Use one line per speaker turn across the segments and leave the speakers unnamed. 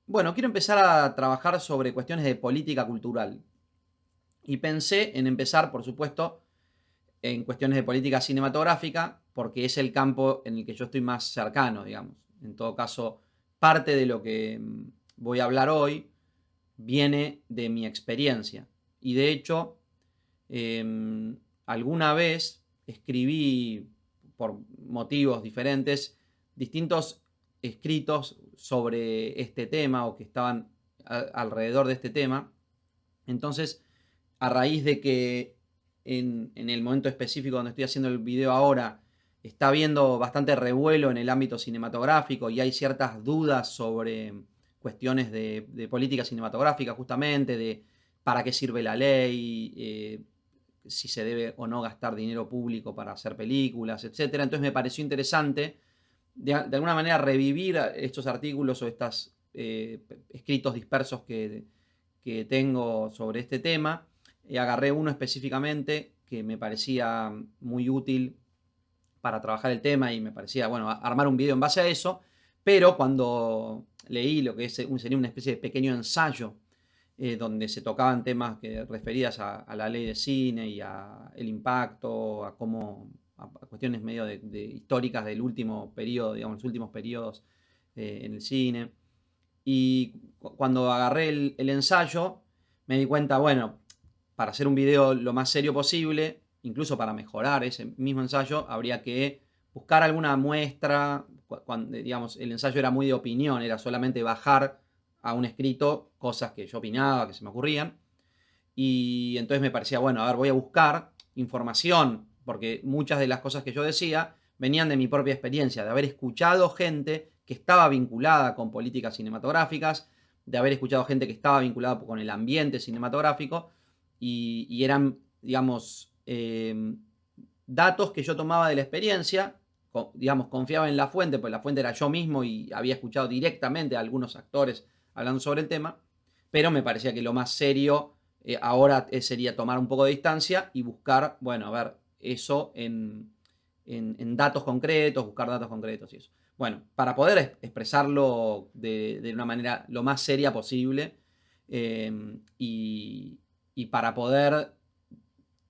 Bueno, quiero empezar a trabajar sobre cuestiones de política cultural. Y pensé en empezar, por supuesto, en cuestiones de política cinematográfica, porque es el campo en el que yo estoy más cercano, digamos. En todo caso, parte de lo que voy a hablar hoy viene de mi experiencia. Y de hecho, alguna vez escribí, por motivos diferentes, distintos escritos sobre este tema o que estaban alrededor de este tema. Entonces, a raíz de que en el momento específico donde estoy haciendo el video ahora, está habiendo bastante revuelo en el ámbito cinematográfico y hay ciertas dudas sobre cuestiones de política cinematográfica, justamente, de para qué sirve la ley, si se debe o no gastar dinero público para hacer películas, etcétera. Entonces me pareció interesante, de alguna manera, revivir estos artículos o estos escritos dispersos que tengo sobre este tema. Agarré uno específicamente que me parecía muy útil para trabajar el tema y me parecía, bueno, armar un video en base a eso, pero cuando leí lo que sería una especie de pequeño ensayo donde se tocaban temas que referidas a la ley de cine y a el impacto, a cómo, a cuestiones medio de históricas del último periodo, digamos, los últimos periodos en el cine. Y cuando agarré el ensayo, me di cuenta, bueno, para hacer un video lo más serio posible, incluso para mejorar ese mismo ensayo, habría que buscar alguna muestra. Cuando, digamos, el ensayo era muy de opinión, era solamente bajar a un escrito cosas que yo opinaba, que se me ocurrían. Y entonces me parecía, bueno, a ver, voy a buscar información, porque muchas de las cosas que yo decía venían de mi propia experiencia, de haber escuchado gente que estaba vinculada con políticas cinematográficas, de haber escuchado gente que estaba vinculada con el ambiente cinematográfico, y eran, digamos, datos que yo tomaba de la experiencia, digamos, confiaba en la fuente, pues la fuente era yo mismo y había escuchado directamente a algunos actores hablando sobre el tema, pero me parecía que lo más serio ahora sería tomar un poco de distancia y buscar, bueno, a ver, eso en datos concretos, buscar datos concretos y eso. Bueno, para poder expresarlo de una manera lo más seria posible y para poder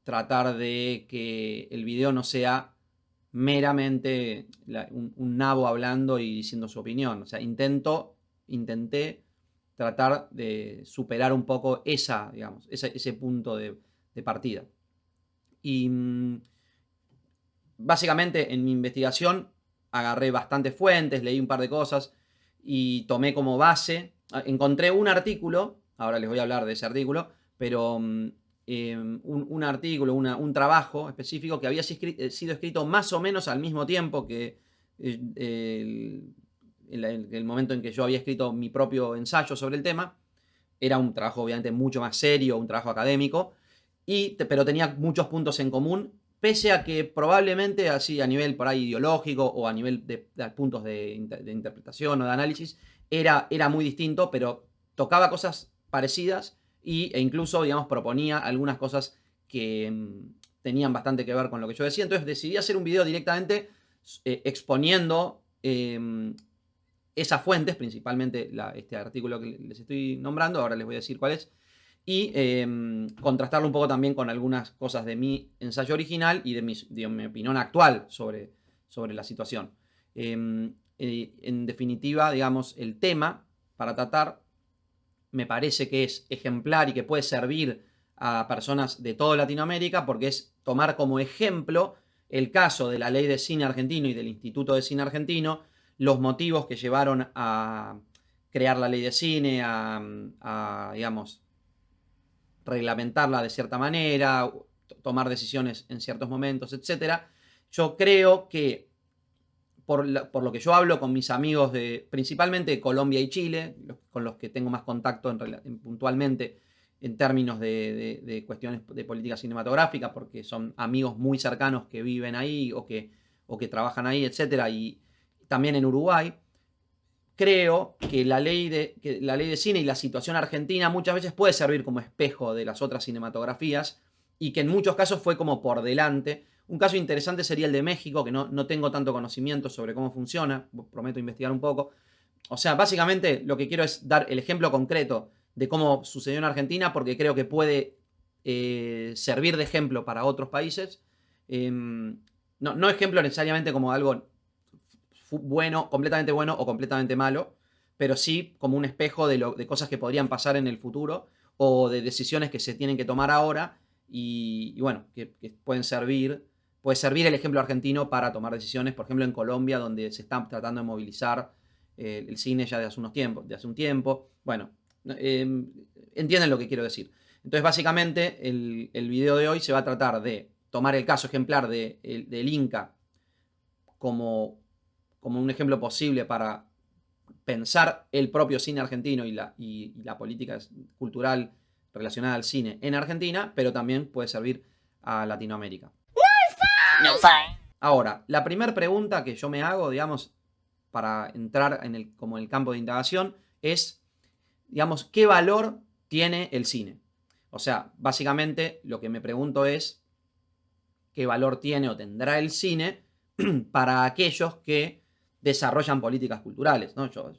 tratar de que el video no sea meramente un nabo hablando y diciendo su opinión. O sea, intenté tratar de superar un poco digamos, ese punto de partida. Y básicamente en mi investigación agarré bastantes fuentes, leí un par de cosas y tomé como base, encontré un artículo, ahora les voy a hablar de ese artículo, pero un artículo, un trabajo específico que había sido escrito más o menos al mismo tiempo que el momento en que yo había escrito mi propio ensayo sobre el tema. Era un trabajo obviamente mucho más serio, un trabajo académico, pero tenía muchos puntos en común, pese a que probablemente así a nivel por ahí ideológico o a nivel de puntos de interpretación o de análisis, era muy distinto, pero tocaba cosas parecidas e incluso, digamos, proponía algunas cosas que tenían bastante que ver con lo que yo decía. Entonces decidí hacer un video directamente exponiendo esas fuentes, principalmente este artículo que les estoy nombrando, ahora les voy a decir cuál es, y contrastarlo un poco también con algunas cosas de mi ensayo original y de mi opinión actual sobre la situación. En definitiva, digamos, el tema para tratar me parece que es ejemplar y que puede servir a personas de toda Latinoamérica, porque es tomar como ejemplo el caso de la Ley de Cine Argentino y del Instituto de Cine Argentino, los motivos que llevaron a crear la Ley de Cine, digamos, reglamentarla de cierta manera, tomar decisiones en ciertos momentos, etcétera. Yo creo que por lo que yo hablo con mis amigos principalmente de Colombia y Chile, con los que tengo más contacto puntualmente en términos de cuestiones de política cinematográfica, porque son amigos muy cercanos que viven ahí o que trabajan ahí, etcétera, y también en Uruguay. Creo que la ley de cine y la situación argentina muchas veces puede servir como espejo de las otras cinematografías y que en muchos casos fue como por delante. Un caso interesante sería el de México, que no tengo tanto conocimiento sobre cómo funciona, prometo investigar un poco, O sea, básicamente lo que quiero es dar el ejemplo concreto de cómo sucedió en Argentina, porque creo que puede servir de ejemplo para otros países. No ejemplo necesariamente como algo bueno, completamente bueno o completamente malo, pero sí como un espejo de cosas que podrían pasar en el futuro o de decisiones que se tienen que tomar ahora y bueno, que puede servir el ejemplo argentino para tomar decisiones, por ejemplo en Colombia, donde se está tratando de movilizar el cine ya de hace un tiempo. Bueno, entienden lo que quiero decir. Entonces, básicamente, el video de hoy se va a tratar de tomar el caso ejemplar del Inca como un ejemplo posible para pensar el propio cine argentino y la política cultural relacionada al cine en Argentina, pero también puede servir a Latinoamérica.
No fun.
Ahora, la primera pregunta que yo me hago, digamos, para entrar como en el campo de indagación, es, digamos, ¿qué valor tiene el cine? O sea, básicamente lo que me pregunto es, ¿qué valor tiene o tendrá el cine para aquellos que desarrollan políticas culturales? ¿No? Yo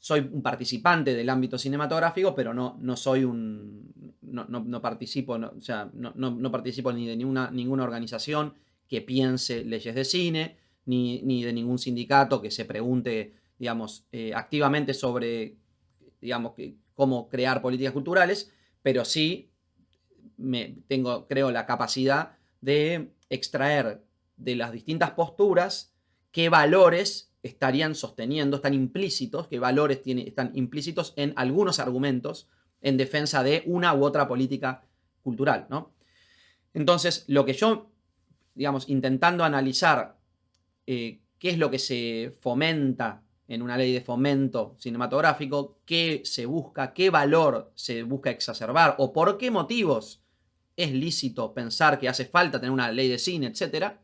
soy un participante del ámbito cinematográfico, pero no soy no participo, o sea, no participo ni de ninguna organización que piense leyes de cine, ni de ningún sindicato que se pregunte, digamos, activamente sobre, digamos, cómo crear políticas culturales, pero sí creo, la capacidad de extraer de las distintas posturas qué valores estarían sosteniendo, están implícitos, qué valores están implícitos en algunos argumentos en defensa de una u otra política cultural, ¿no? Entonces, lo que yo, digamos, intentando analizar qué es lo que se fomenta en una ley de fomento cinematográfico, qué se busca, qué valor se busca exacerbar o por qué motivos es lícito pensar que hace falta tener una ley de cine, etc.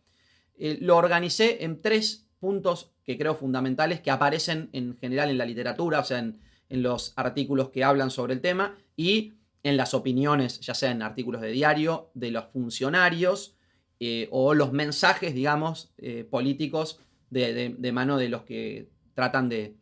Lo organicé en 3 puntos que creo fundamentales que aparecen en general en la literatura, o sea, en los artículos que hablan sobre el tema y en las opiniones, ya sea en artículos de diario, de los funcionarios o los mensajes, digamos, políticos de mano de los que tratan de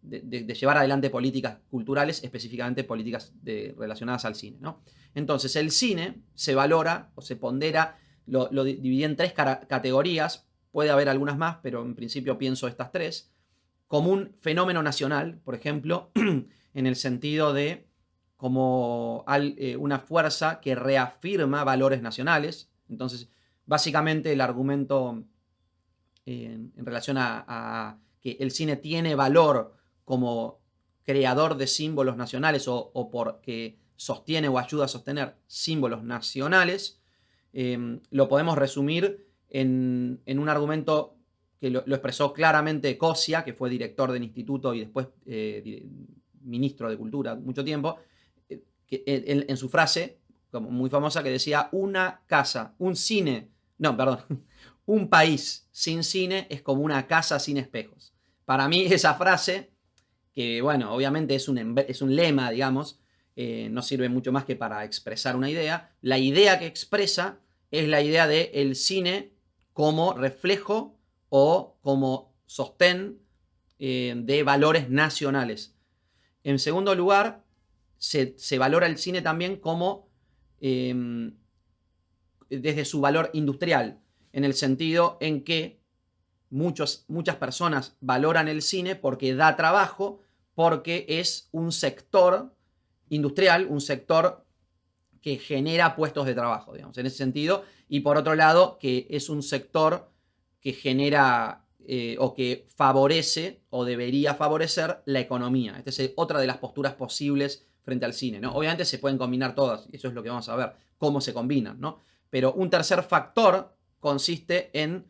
llevar adelante políticas culturales, específicamente políticas relacionadas al cine, ¿no? Entonces, el cine se valora o se pondera, lo dividí en 3 categorías, puede haber algunas más, pero en principio pienso estas 3, como un fenómeno nacional, por ejemplo, en el sentido de como una fuerza que reafirma valores nacionales. Entonces, básicamente el argumento en relación a que el cine tiene valor como creador de símbolos nacionales o porque sostiene o ayuda a sostener símbolos nacionales, lo podemos resumir en un argumento que lo expresó claramente Cosia, que fue director del instituto y después ministro de Cultura mucho tiempo, en su frase, como muy famosa, que decía: un país sin cine es como una casa sin espejos. Para mí esa frase, que bueno, obviamente es un lema, digamos, no sirve mucho más que para expresar una idea. La idea que expresa es la idea de el cine como reflejo o como sostén de valores nacionales. En segundo lugar, se valora el cine también como desde su valor industrial, en el sentido en que muchas personas valoran el cine porque da trabajo, porque es un sector industrial, un sector que genera puestos de trabajo, digamos, en ese sentido, y por otro lado, que es un sector que genera o que favorece o debería favorecer la economía. Esta es otra de las posturas posibles frente al cine, ¿no? Obviamente se pueden combinar todas, eso es lo que vamos a ver, cómo se combinan, ¿no? Pero un tercer factor consiste en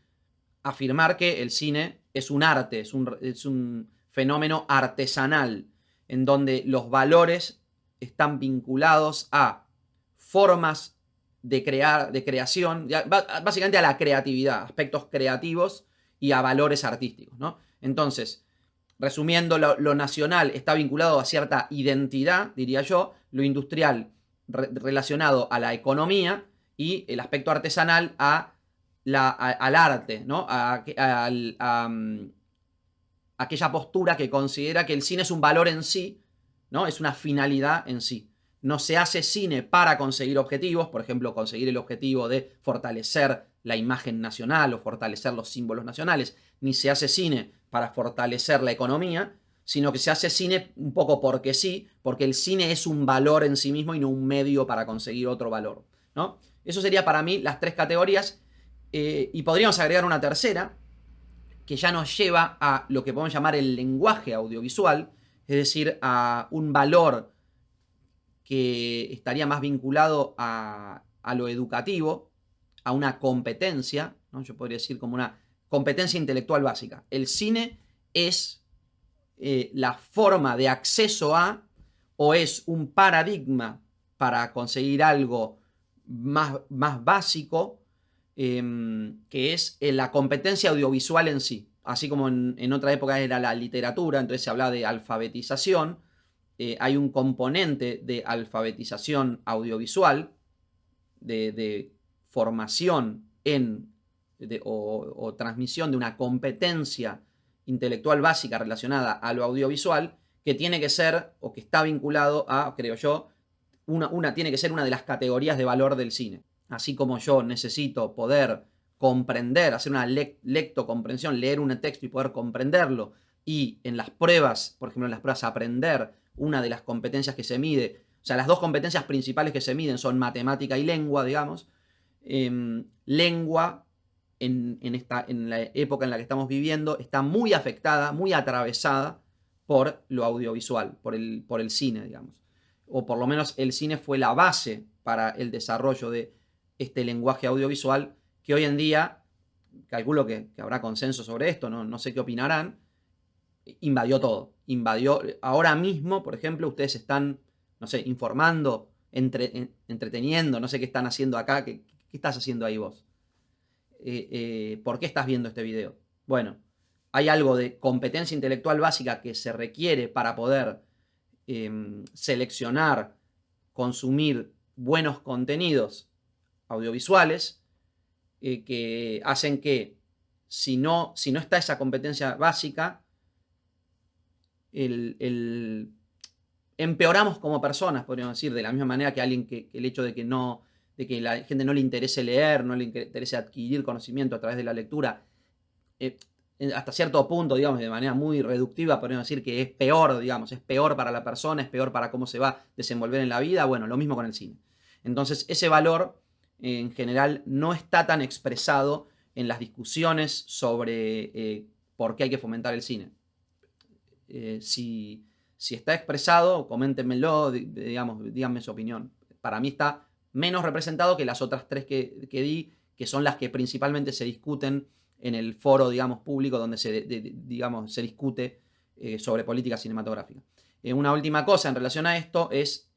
afirmar que el cine es un arte, es un fenómeno artesanal, en donde los valores están vinculados a formas de creación, básicamente a la creatividad, aspectos creativos y a valores artísticos, ¿no? Entonces, resumiendo, lo nacional está vinculado a cierta identidad, diría yo, lo industrial relacionado a la economía y el aspecto artesanal al arte, ¿no? aquella postura que considera que el cine es un valor en sí, ¿no? Es una finalidad en sí. No se hace cine para conseguir objetivos, por ejemplo, conseguir el objetivo de fortalecer la imagen nacional o fortalecer los símbolos nacionales, ni se hace cine para fortalecer la economía, sino que se hace cine un poco porque sí, porque el cine es un valor en sí mismo y no un medio para conseguir otro valor, ¿no? Eso sería para mí las tres categorías, y podríamos agregar una tercera, que ya nos lleva a lo que podemos llamar el lenguaje audiovisual, es decir, a un valor que estaría más vinculado a lo educativo, a una competencia, ¿no? Yo podría decir como una competencia intelectual básica. El cine es la forma de acceso a, o es un paradigma para conseguir algo más básico, que es la competencia audiovisual en sí. Así como en otra época era la literatura, entonces se hablaba de alfabetización. Hay un componente de alfabetización audiovisual, de formación o transmisión de una competencia intelectual básica relacionada a lo audiovisual, que tiene que ser, o que está vinculado a, creo yo, tiene que ser una de las categorías de valor del cine. Así como yo necesito poder comprender, hacer una lectocomprensión, leer un texto y poder comprenderlo, y en las pruebas, por ejemplo, en las pruebas aprender una de las competencias que se mide, o sea, las dos competencias principales que se miden son matemática y lengua, digamos. Lengua, en la época en la que estamos viviendo, está muy afectada, muy atravesada por lo audiovisual, por el cine, digamos. O por lo menos el cine fue la base para el desarrollo de este lenguaje audiovisual que hoy en día, calculo que habrá consenso sobre esto, no sé qué opinarán, invadió todo. Invadió. Ahora mismo, por ejemplo, ustedes están, no sé, informando, entreteniendo, no sé qué están haciendo acá. ¿Qué estás haciendo ahí vos? ¿Por qué estás viendo este video? Bueno, hay algo de competencia intelectual básica que se requiere para poder seleccionar, consumir buenos contenidos audiovisuales, que hacen que si no está esa competencia básica, empeoramos como personas, podríamos decir, de la misma manera que alguien que el hecho de que la gente no le interese leer, no le interese adquirir conocimiento a través de la lectura, hasta cierto punto, digamos, de manera muy reductiva, podríamos decir que es peor, digamos, es peor para la persona, es peor para cómo se va a desenvolver en la vida. Bueno, lo mismo con el cine. Entonces, ese valor, en general, no está tan expresado en las discusiones sobre por qué hay que fomentar el cine. Si está expresado, coméntenmelo, digamos, díganme su opinión. Para mí está menos representado que las otras tres que di, que son las que principalmente se discuten en el foro, digamos, público, donde se discute sobre política cinematográfica. Una última cosa en relación a esto es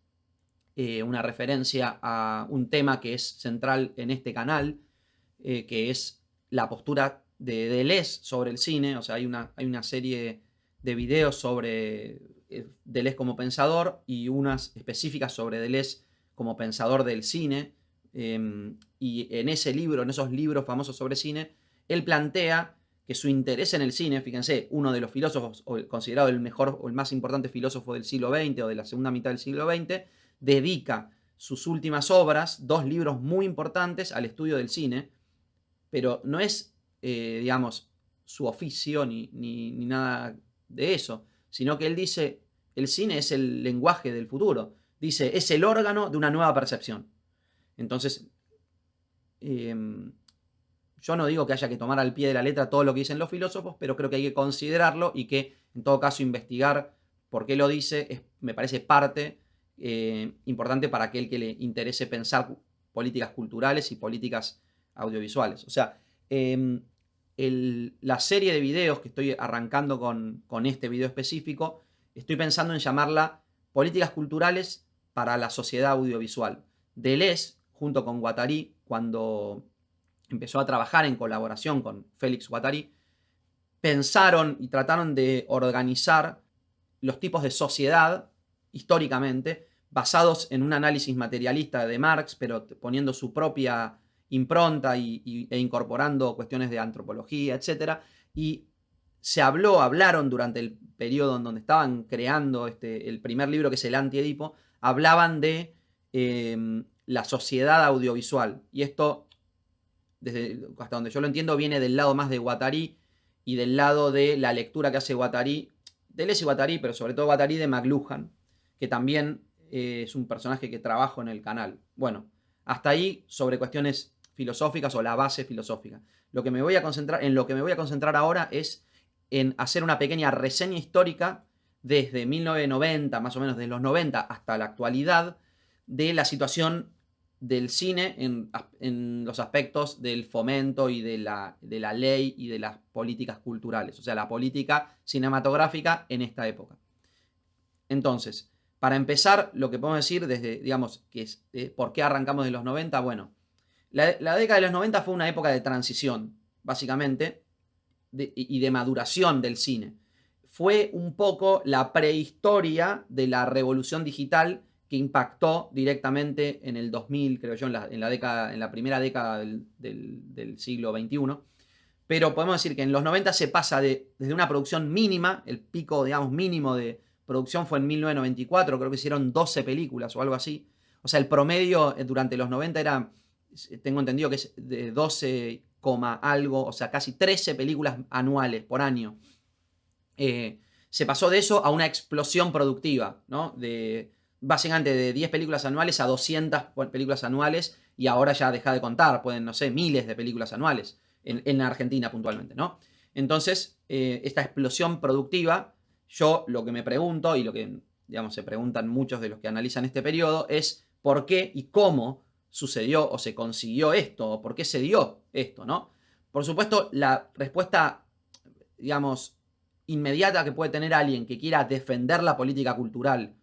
una referencia a un tema que es central en este canal, que es la postura de Deleuze sobre el cine. O sea, hay una serie de videos sobre Deleuze como pensador y unas específicas sobre Deleuze como pensador del cine. Y en esos libros famosos sobre cine, él plantea que su interés en el cine, fíjense, uno de los filósofos, considerado el mejor o el más importante filósofo del siglo XX o de la segunda mitad del siglo XX, dedica sus últimas obras, 2 libros muy importantes, al estudio del cine, pero no es, digamos, su oficio ni nada de eso, sino que él dice, el cine es el lenguaje del futuro, dice, es el órgano de una nueva percepción. Entonces, yo no digo que haya que tomar al pie de la letra todo lo que dicen los filósofos, pero creo que hay que considerarlo y que, en todo caso, investigar por qué lo dice me parece parte importante para aquel que le interese pensar políticas culturales y políticas audiovisuales. O sea, la serie de videos que estoy arrancando con este video específico, estoy pensando en llamarla Políticas Culturales para la Sociedad Audiovisual. Deleuze, junto con Guattari, cuando empezó a trabajar en colaboración con Félix Guattari, pensaron y trataron de organizar los tipos de sociedad históricamente basados en un análisis materialista de Marx, pero poniendo su propia impronta e incorporando cuestiones de antropología, etc. Y hablaron durante el periodo en donde estaban creando el primer libro, que es el Anti-Edipo, hablaban de la sociedad audiovisual. Y esto, hasta donde yo lo entiendo, viene del lado más de Guattari y del lado de la lectura que hace Guattari, Deleuze y Guattari, pero sobre todo Guattari, de McLuhan, que también es un personaje que trabajo en el canal. Bueno, hasta ahí sobre cuestiones filosóficas o la base filosófica. En lo que me voy a concentrar ahora es en hacer una pequeña reseña histórica desde 1990, más o menos desde los 90 hasta la actualidad, de la situación del cine en los aspectos del fomento y de la ley y de las políticas culturales, o sea, la política cinematográfica en esta época. Entonces, para empezar, lo que podemos decir desde, digamos, que es por qué arrancamos de los 90, bueno, la década de los 90 fue una época de transición, básicamente, y de maduración del cine. Fue un poco la prehistoria de la revolución digital que impactó directamente en el 2000, creo yo, en la primera década del siglo XXI. Pero podemos decir que en los 90 se pasa desde una producción mínima, el pico, digamos, mínimo de producción fue en 1994, creo que hicieron 12 películas o algo así. O sea, el promedio durante los 90 era, tengo entendido que es de 12, algo, o sea, casi 13 películas anuales por año. Se pasó de eso a una explosión productiva, ¿no? Básicamente de 10 películas anuales a 200 películas anuales, y ahora ya deja de contar, pueden, no sé, miles de películas anuales en Argentina puntualmente, ¿no? Entonces, esta explosión productiva, yo lo que me pregunto, y lo que, digamos, se preguntan muchos de los que analizan este periodo, es por qué y cómo sucedió o se consiguió esto, o por qué se dio esto, ¿no? Por supuesto, la respuesta, digamos, inmediata que puede tener alguien que quiera defender la política cultural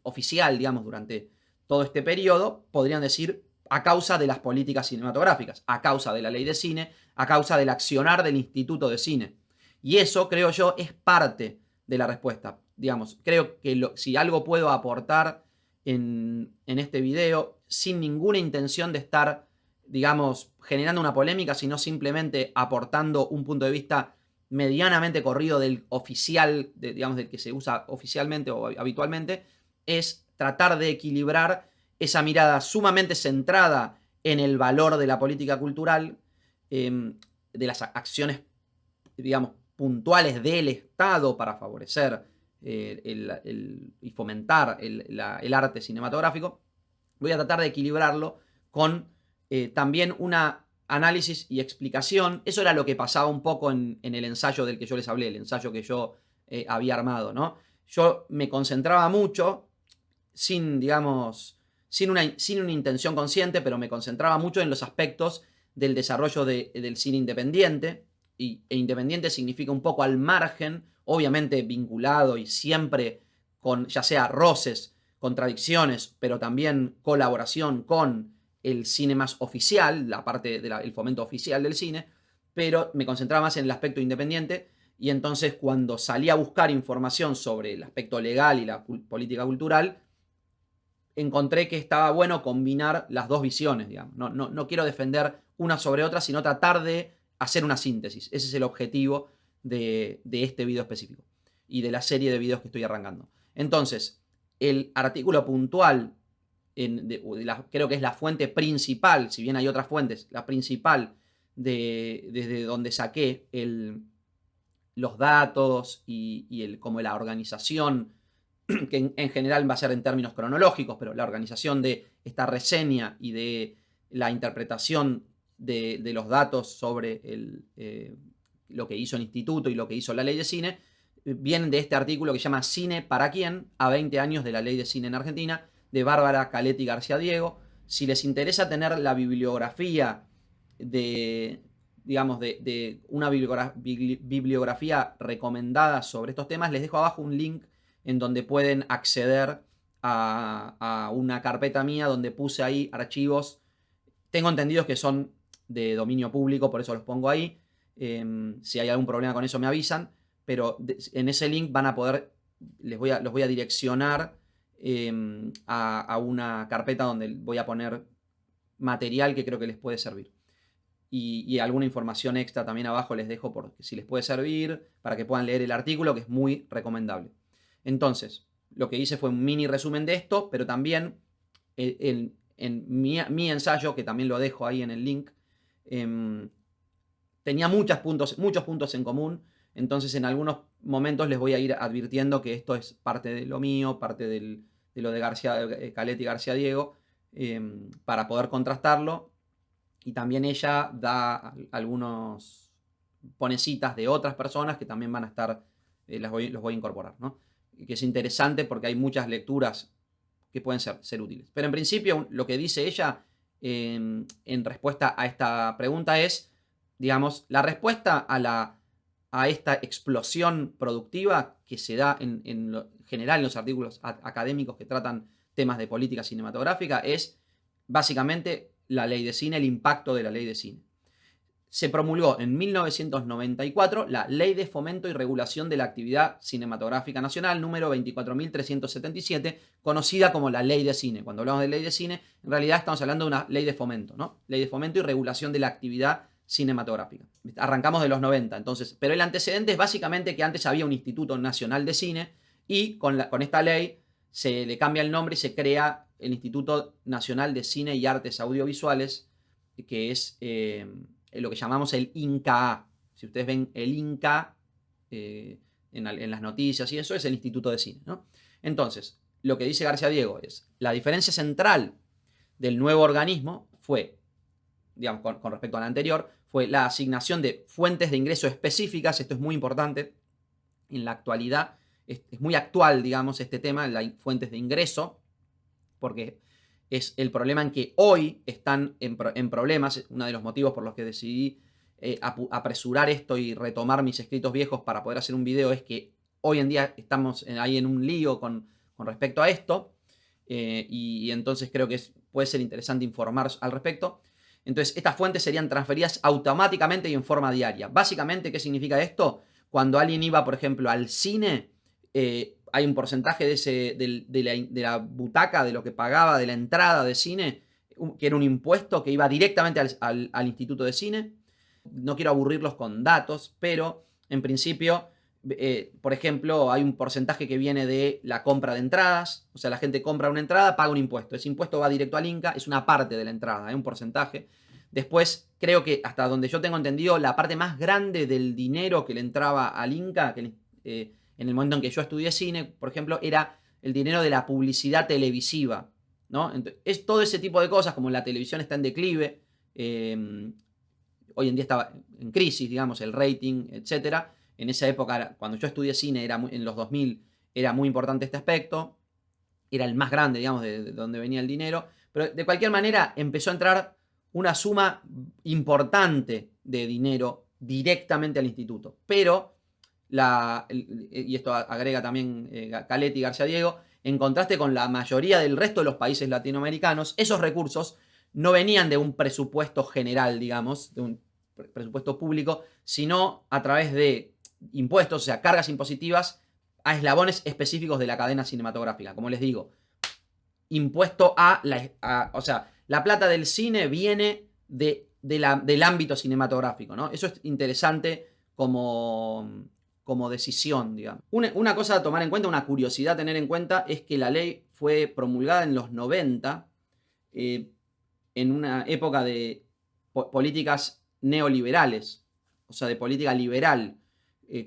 oficial, digamos, durante todo este periodo, podrían decir a causa de las políticas cinematográficas, a causa de la ley de cine, a causa del accionar del Instituto de Cine. Y eso, creo yo, es parte de la respuesta. Digamos, creo que si algo puedo aportar en este video, sin ninguna intención de estar, digamos, generando una polémica, sino simplemente aportando un punto de vista medianamente corrido del oficial, digamos, del que se usa oficialmente o habitualmente, es tratar de equilibrar esa mirada sumamente centrada en el valor de la política cultural, de las acciones, digamos, puntuales del Estado para favorecer y fomentar el arte cinematográfico. Voy a tratar de equilibrarlo con también una análisis y explicación. Eso era lo que pasaba un poco en el ensayo del que yo les hablé, el ensayo que yo había armado, ¿no? Yo me concentraba mucho, digamos, sin una intención consciente, pero me concentraba mucho en los aspectos del desarrollo del cine independiente, e independiente significa un poco al margen, obviamente vinculado y siempre con, ya sea roces, contradicciones, pero también colaboración con el cine más oficial, la parte del fomento oficial del cine, pero me concentraba más en el aspecto independiente, y entonces cuando salí a buscar información sobre el aspecto legal y la política cultural, encontré que estaba bueno combinar las dos visiones, digamos. No quiero defender una sobre otra, sino tratar de hacer una síntesis. Ese es el objetivo de este video específico y de la serie de videos que estoy arrancando. Entonces, el artículo puntual, creo que es la fuente principal, si bien hay otras fuentes, la principal desde donde saqué los datos y como la organización, que en general va a ser en términos cronológicos, pero la organización de esta reseña y de la interpretación de los datos sobre lo que hizo el instituto y lo que hizo la ley de cine, vienen de este artículo que se llama Cine para quién, a 20 años de la ley de cine en Argentina, de Bárbara Caletti García Diego. Si les interesa tener la bibliografía digamos, de una bibliografía recomendada sobre estos temas, les dejo abajo un link en donde pueden acceder a una carpeta mía donde puse ahí archivos. Tengo entendidos que son de dominio público, por eso los pongo ahí. Si hay algún problema con eso me avisan, pero en ese link van a poder, los voy a direccionar a una carpeta donde voy a poner material que creo que les puede servir. y alguna información extra también abajo les dejo por si les puede servir, para que puedan leer el artículo, que es muy recomendable. Entonces, lo que hice fue un mini resumen de esto, pero también en mi ensayo, que también lo dejo ahí en el link, tenía muchos puntos en común. Entonces, en algunos momentos les voy a ir advirtiendo que esto es parte de lo mío, parte de lo de Caletti y García Diego, para poder contrastarlo. Y también ella da pone citas de otras personas que también van a estar, los voy a incorporar, ¿no? Y que es interesante porque hay muchas lecturas que pueden ser útiles. Pero en principio, lo que dice ella en respuesta a esta pregunta es, digamos, la respuesta a esta explosión productiva que se da en general en los artículos académicos que tratan temas de política cinematográfica es básicamente la ley de cine, el impacto de la ley de cine. Se promulgó en 1994 la Ley de Fomento y Regulación de la Actividad Cinematográfica Nacional, número 24.377, conocida como la Ley de Cine. Cuando hablamos de ley de cine, en realidad estamos hablando de una ley de fomento, ¿no? Ley de Fomento y Regulación de la Actividad Cinematográfica. Arrancamos de los 90, entonces, pero el antecedente es básicamente que antes había un Instituto Nacional de Cine y con esta ley se le cambia el nombre y se crea el Instituto Nacional de Cine y Artes Audiovisuales, que es lo que llamamos el INCA. Si ustedes ven el INCA en las noticias y eso, es el Instituto de Cine, ¿no? Entonces, lo que dice García Diego es, la diferencia central del nuevo organismo fue, digamos, con respecto al anterior, fue la asignación de fuentes de ingreso específicas. Esto es muy importante. En la actualidad es muy actual, digamos, este tema, las fuentes de ingreso, porque es el problema en que hoy están en problemas. Uno de los motivos por los que decidí apresurar esto y retomar mis escritos viejos para poder hacer un video es que hoy en día estamos ahí en un lío con respecto a esto, y entonces creo que puede ser interesante informar al respecto. Entonces, estas fuentes serían transferidas automáticamente y en forma diaria. Básicamente, ¿qué significa esto? Cuando alguien iba, por ejemplo, al cine, hay un porcentaje de la butaca, de lo que pagaba, de la entrada de cine, que era un impuesto que iba directamente al Instituto de Cine. No quiero aburrirlos con datos, pero en principio, por ejemplo, hay un porcentaje que viene de la compra de entradas. O sea, la gente compra una entrada, paga un impuesto. Ese impuesto va directo al Inca, es una parte de la entrada, un porcentaje. Después, creo que hasta donde yo tengo entendido, la parte más grande del dinero que le entraba al Inca, en el momento en que yo estudié cine, por ejemplo, era el dinero de la publicidad televisiva, ¿no? Entonces, es todo ese tipo de cosas, como la televisión está en declive, hoy en día estaba en crisis, digamos, el rating, etcétera. En esa época, cuando yo estudié cine, en los 2000, era muy importante este aspecto, era el más grande, digamos, de donde venía el dinero, pero de cualquier manera empezó a entrar una suma importante de dinero directamente al instituto, pero y esto agrega también Caletti y García Diego, en contraste con la mayoría del resto de los países latinoamericanos, esos recursos no venían de un presupuesto general, digamos, de un presupuesto público, sino a través de impuestos, o sea, cargas impositivas a eslabones específicos de la cadena cinematográfica. Como les digo, impuesto o sea, la plata del cine viene del ámbito cinematográfico, ¿no? Eso es interesante como decisión, digamos. Una cosa a tomar en cuenta, una curiosidad a tener en cuenta, es que la ley fue promulgada en los 90, en una época de políticas neoliberales, o sea, de política liberal,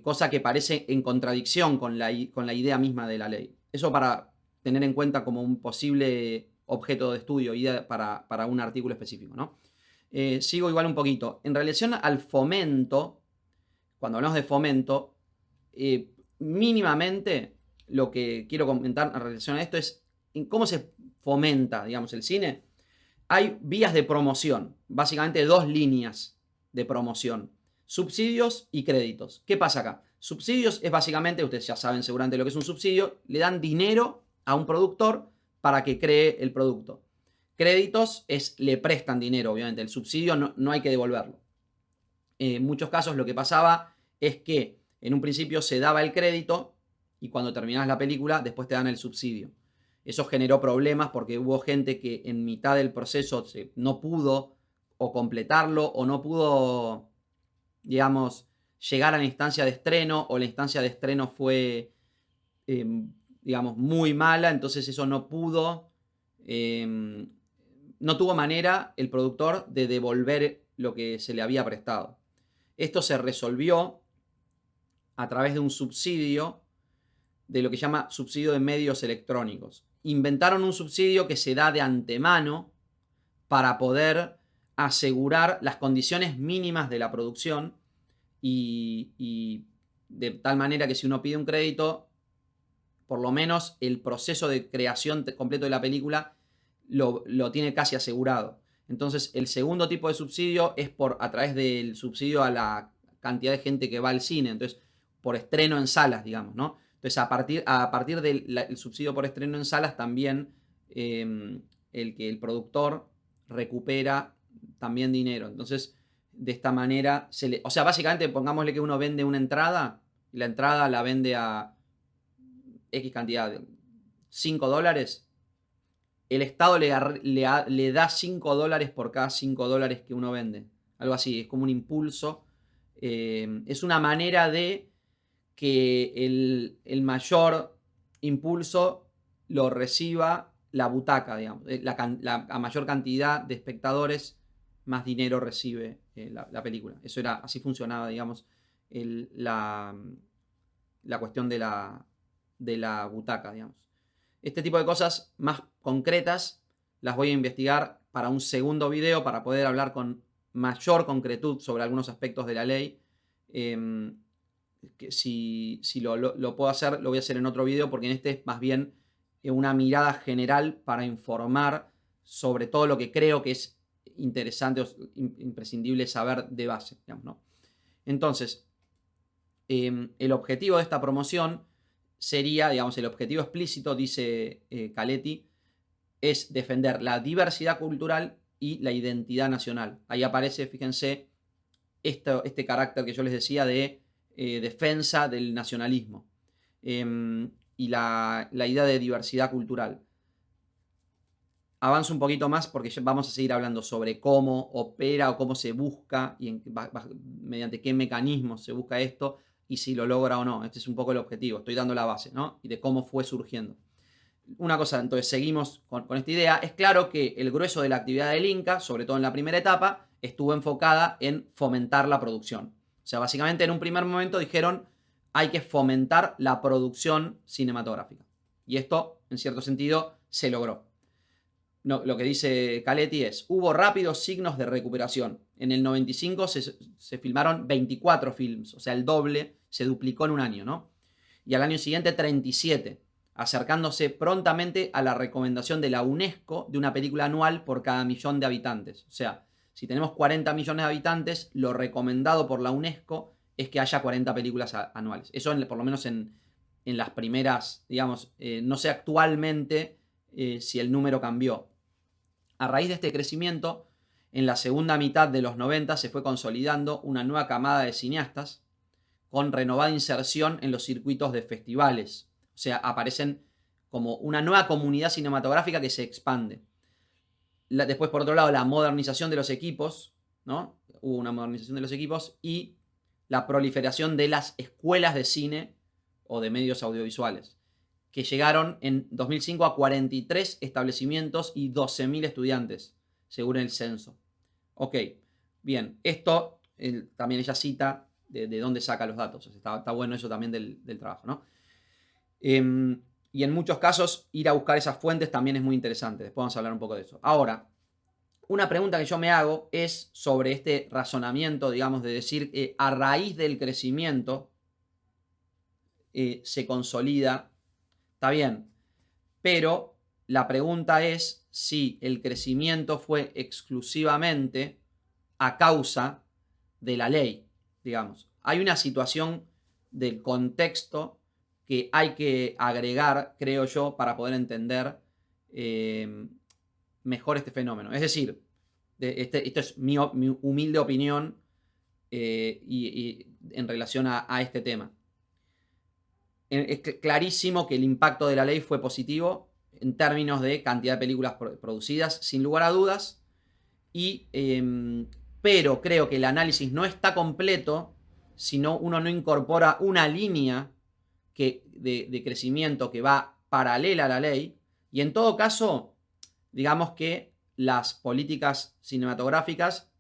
cosa que parece en contradicción con la idea misma de la ley. Eso para tener en cuenta como un posible objeto de estudio, idea para un artículo específico, ¿no? Sigo igual un poquito. En relación al fomento, cuando hablamos de fomento, mínimamente lo que quiero comentar en relación a esto es en cómo se fomenta, digamos, el cine. Hay vías de promoción, básicamente dos líneas de promoción: subsidios y créditos. ¿Qué pasa acá? Subsidios es básicamente, ustedes ya saben seguramente lo que es un subsidio, le dan dinero a un productor para que cree el producto. Créditos le prestan dinero, obviamente, el subsidio no hay que devolverlo. En muchos casos lo que pasaba es que en un principio se daba el crédito y cuando terminabas la película después te dan el subsidio. Eso generó problemas porque hubo gente que en mitad del proceso no pudo o completarlo o no pudo, digamos, llegar a la instancia de estreno o la instancia de estreno fue, digamos, muy mala, entonces eso no pudo, no tuvo manera el productor de devolver lo que se le había prestado. Esto se resolvió a través de un subsidio, de lo que llama subsidio de medios electrónicos. Inventaron un subsidio que se da de antemano para poder asegurar las condiciones mínimas de la producción y de tal manera que si uno pide un crédito, por lo menos el proceso de creación completo de la película lo tiene casi asegurado. Entonces, el segundo tipo de subsidio es a través del subsidio a la cantidad de gente que va al cine. Entonces, por estreno en salas, digamos, ¿no? Entonces, a partir del subsidio por estreno en salas, también el productor recupera también dinero. Entonces, de esta manera, o sea, básicamente, pongámosle que uno vende una entrada, y la entrada la vende a X cantidad, de $5, el Estado le da $5 por cada $5 que uno vende. Algo así, es como un impulso. Es una manera de que el mayor impulso lo reciba la butaca, digamos. A mayor cantidad de espectadores, más dinero recibe la película. Así funcionaba, digamos, la cuestión de la butaca, digamos. Este tipo de cosas más concretas las voy a investigar para un segundo video para poder hablar con mayor concretud sobre algunos aspectos de la ley. Que si lo puedo hacer, lo voy a hacer en otro video, porque en este es más bien una mirada general para informar sobre todo lo que creo que es interesante o imprescindible saber de base, digamos, ¿no? Entonces, el objetivo de esta promoción sería, digamos, el objetivo explícito, dice Caletti, es defender la diversidad cultural y la identidad nacional. Ahí aparece, fíjense, este carácter que yo les decía de defensa del nacionalismo y la idea de diversidad cultural. Avanzo un poquito más porque ya vamos a seguir hablando sobre cómo opera o cómo se busca y mediante qué mecanismos se busca esto y si lo logra o no. Este es un poco el objetivo. Estoy dando la base, ¿no? Y de cómo fue surgiendo. Una cosa, entonces seguimos con esta idea. Es claro que el grueso de la actividad del Inca, sobre todo en la primera etapa, estuvo enfocada en fomentar la producción. O sea, básicamente en un primer momento dijeron hay que fomentar la producción cinematográfica. Y esto, en cierto sentido, se logró. No, lo que dice Caletti es, hubo rápidos signos de recuperación. En el 95 se filmaron 24 films, o sea, el doble, se duplicó en un año, ¿no? Y al año siguiente 37, acercándose prontamente a la recomendación de la UNESCO de una película anual por cada 1.000.000 de habitantes. O sea, si tenemos 40 millones de habitantes, lo recomendado por la UNESCO es que haya 40 películas anuales. Eso por lo menos en las primeras, digamos, no sé actualmente si el número cambió. A raíz de este crecimiento, en la segunda mitad de los 90 se fue consolidando una nueva camada de cineastas con renovada inserción en los circuitos de festivales. O sea, aparecen como una nueva comunidad cinematográfica que se expande. Después, por otro lado, la modernización de los equipos, ¿no? Hubo una modernización de los equipos y la proliferación de las escuelas de cine o de medios audiovisuales, que llegaron en 2005 a 43 establecimientos y 12.000 estudiantes, según el censo. Ok, bien, esto también ella cita de dónde saca los datos. O sea, está bueno eso también del trabajo, ¿no? Y en muchos casos ir a buscar esas fuentes también es muy interesante. Después vamos a hablar un poco de eso. Ahora, una pregunta que yo me hago es sobre este razonamiento, digamos, de decir a raíz del crecimiento se consolida. Está bien, pero la pregunta es si el crecimiento fue exclusivamente a causa de la ley, digamos. Hay una situación del contexto que hay que agregar, creo yo, para poder entender mejor este fenómeno. Es decir, esto es mi humilde opinión y en relación a este tema. Es clarísimo que el impacto de la ley fue positivo en términos de cantidad de películas producidas, sin lugar a dudas, Pero creo que el análisis no está completo si uno no incorpora una línea de crecimiento que va paralela a la ley. Y en todo caso, digamos que las políticas cinematográficas,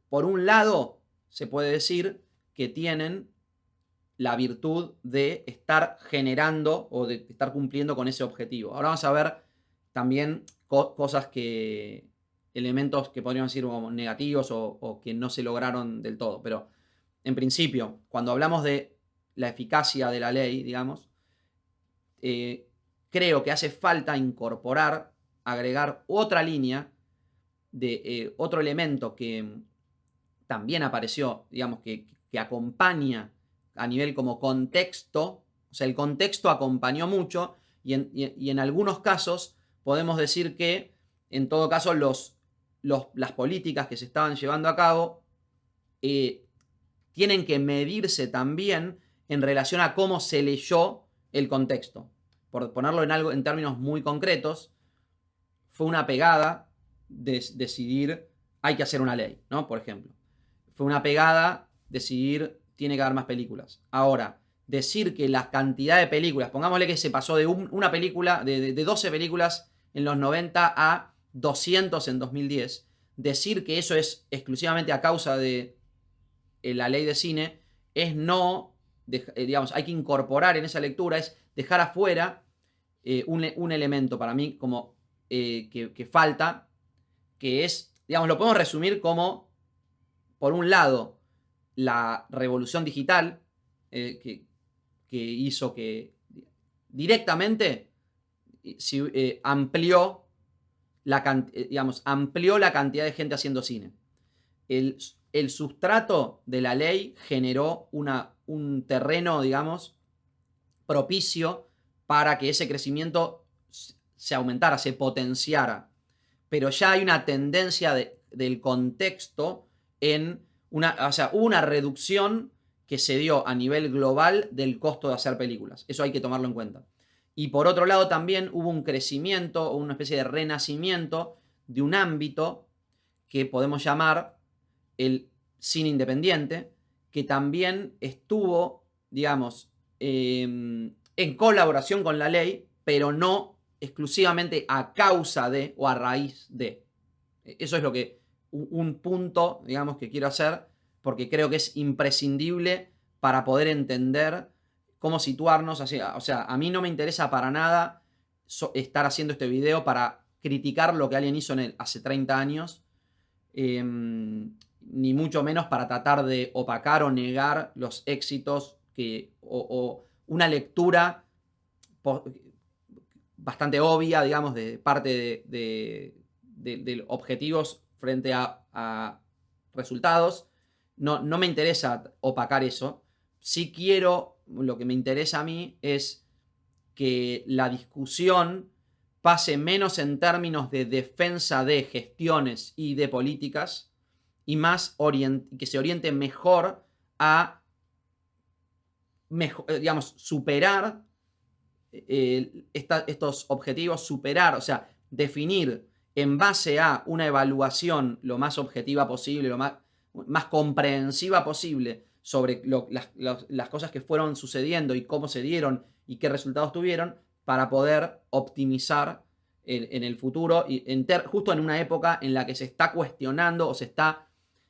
por un lado, se puede decir que tienen la virtud de estar generando o de estar cumpliendo con ese objetivo. Ahora vamos a ver también cosas elementos que podríamos decir como negativos o que no se lograron del todo. Pero en principio, cuando hablamos de la eficacia de la ley, digamos, creo que hace falta incorporar, agregar otra línea de otro elemento que también apareció, digamos, que acompaña a nivel como contexto. O sea, el contexto acompañó mucho y en algunos casos podemos decir que, en todo caso, las políticas que se estaban llevando a cabo tienen que medirse también en relación a cómo se leyó el contexto. Por ponerlo en términos muy concretos, fue una pegada decidir hay que hacer una ley, ¿no? Por ejemplo. Fue una pegada decidir tiene que haber más películas. Ahora, decir que la cantidad de películas, pongámosle que se pasó de una película, de 12 películas en los 90 a 200 en 2010, decir que eso es exclusivamente a causa de la ley de cine es no, digamos, hay que incorporar en esa lectura, es dejar afuera un elemento para mí como que falta, que es, digamos, lo podemos resumir como, por un lado, la revolución digital que hizo que directamente amplió amplió la cantidad de gente haciendo cine. El sustrato de la ley generó un terreno, digamos, propicio para que ese crecimiento se aumentara, se potenciara. Pero ya hay una tendencia del contexto en hubo una reducción que se dio a nivel global del costo de hacer películas. Eso hay que tomarlo en cuenta. Y por otro lado también hubo un crecimiento o una especie de renacimiento de un ámbito que podemos llamar el cine independiente, que también estuvo, digamos, en colaboración con la ley, pero no exclusivamente a causa de o a raíz de. Eso es lo que un punto, digamos, que quiero hacer, porque creo que es imprescindible para poder entender cómo situarnos. O sea, a mí no me interesa para nada estar haciendo este video para criticar lo que alguien hizo hace 30 años, ni mucho menos para tratar de opacar o negar los éxitos o una lectura bastante obvia, digamos, de parte de objetivos frente a resultados. No me interesa opacar eso. Sí quiero, lo que me interesa a mí es que la discusión pase menos en términos de defensa de gestiones y de políticas y más que se oriente mejor a digamos, superar estos objetivos, o sea, definir en base a una evaluación lo más objetiva posible, lo más comprensiva posible sobre las cosas que fueron sucediendo y cómo se dieron y qué resultados tuvieron, para poder optimizar en el futuro, y justo en una época en la que se está cuestionando o se está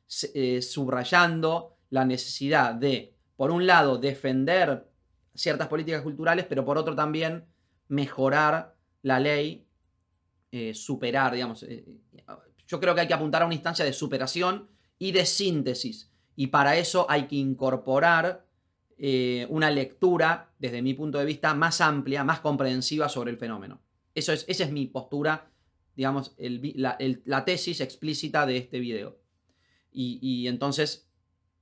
subrayando la necesidad de, por un lado, defender ciertas políticas culturales, pero por otro también mejorar la ley, superar, digamos. Yo creo que hay que apuntar a una instancia de superación y de síntesis. Y para eso hay que incorporar una lectura, desde mi punto de vista, más amplia, más comprensiva sobre el fenómeno. Esa es mi postura, digamos, la tesis explícita de este video. Y entonces,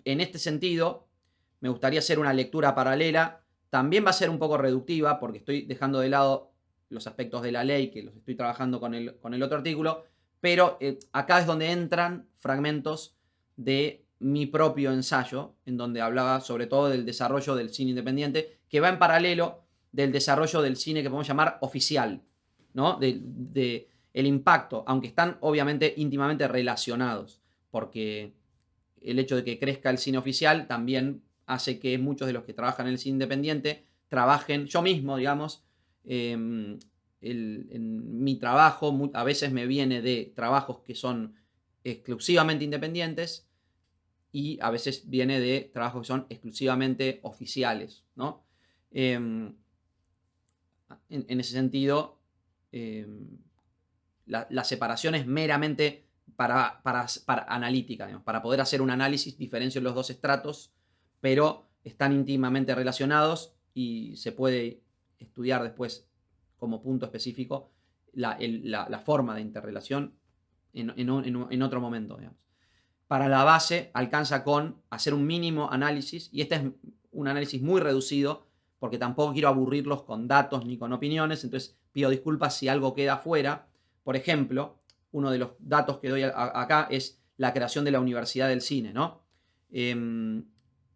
en este sentido, me gustaría hacer una lectura paralela. También va a ser un poco reductiva, porque estoy dejando de lado los aspectos de la ley, que los estoy trabajando con el otro artículo, pero acá es donde entran fragmentos de mi propio ensayo, en donde hablaba sobre todo del desarrollo del cine independiente, que va en paralelo del desarrollo del cine que podemos llamar oficial, ¿no? el impacto, aunque están obviamente íntimamente relacionados, porque el hecho de que crezca el cine oficial también hace que muchos de los que trabajan en el cine independiente trabajen, yo mismo, digamos, en mi trabajo a veces me viene de trabajos que son exclusivamente independientes y a veces viene de trabajos que son exclusivamente oficiales, ¿no? En ese sentido, la separación es meramente para analítica, digamos, para poder hacer un análisis, diferencio los dos estratos, pero están íntimamente relacionados y se puede estudiar después como punto específico la forma de interrelación en otro momento, digamos. Para la base alcanza con hacer un mínimo análisis, y este es un análisis muy reducido, porque tampoco quiero aburrirlos con datos ni con opiniones, entonces pido disculpas si algo queda fuera. Por ejemplo, uno de los datos que doy acá es la creación de la Universidad del Cine, ¿no?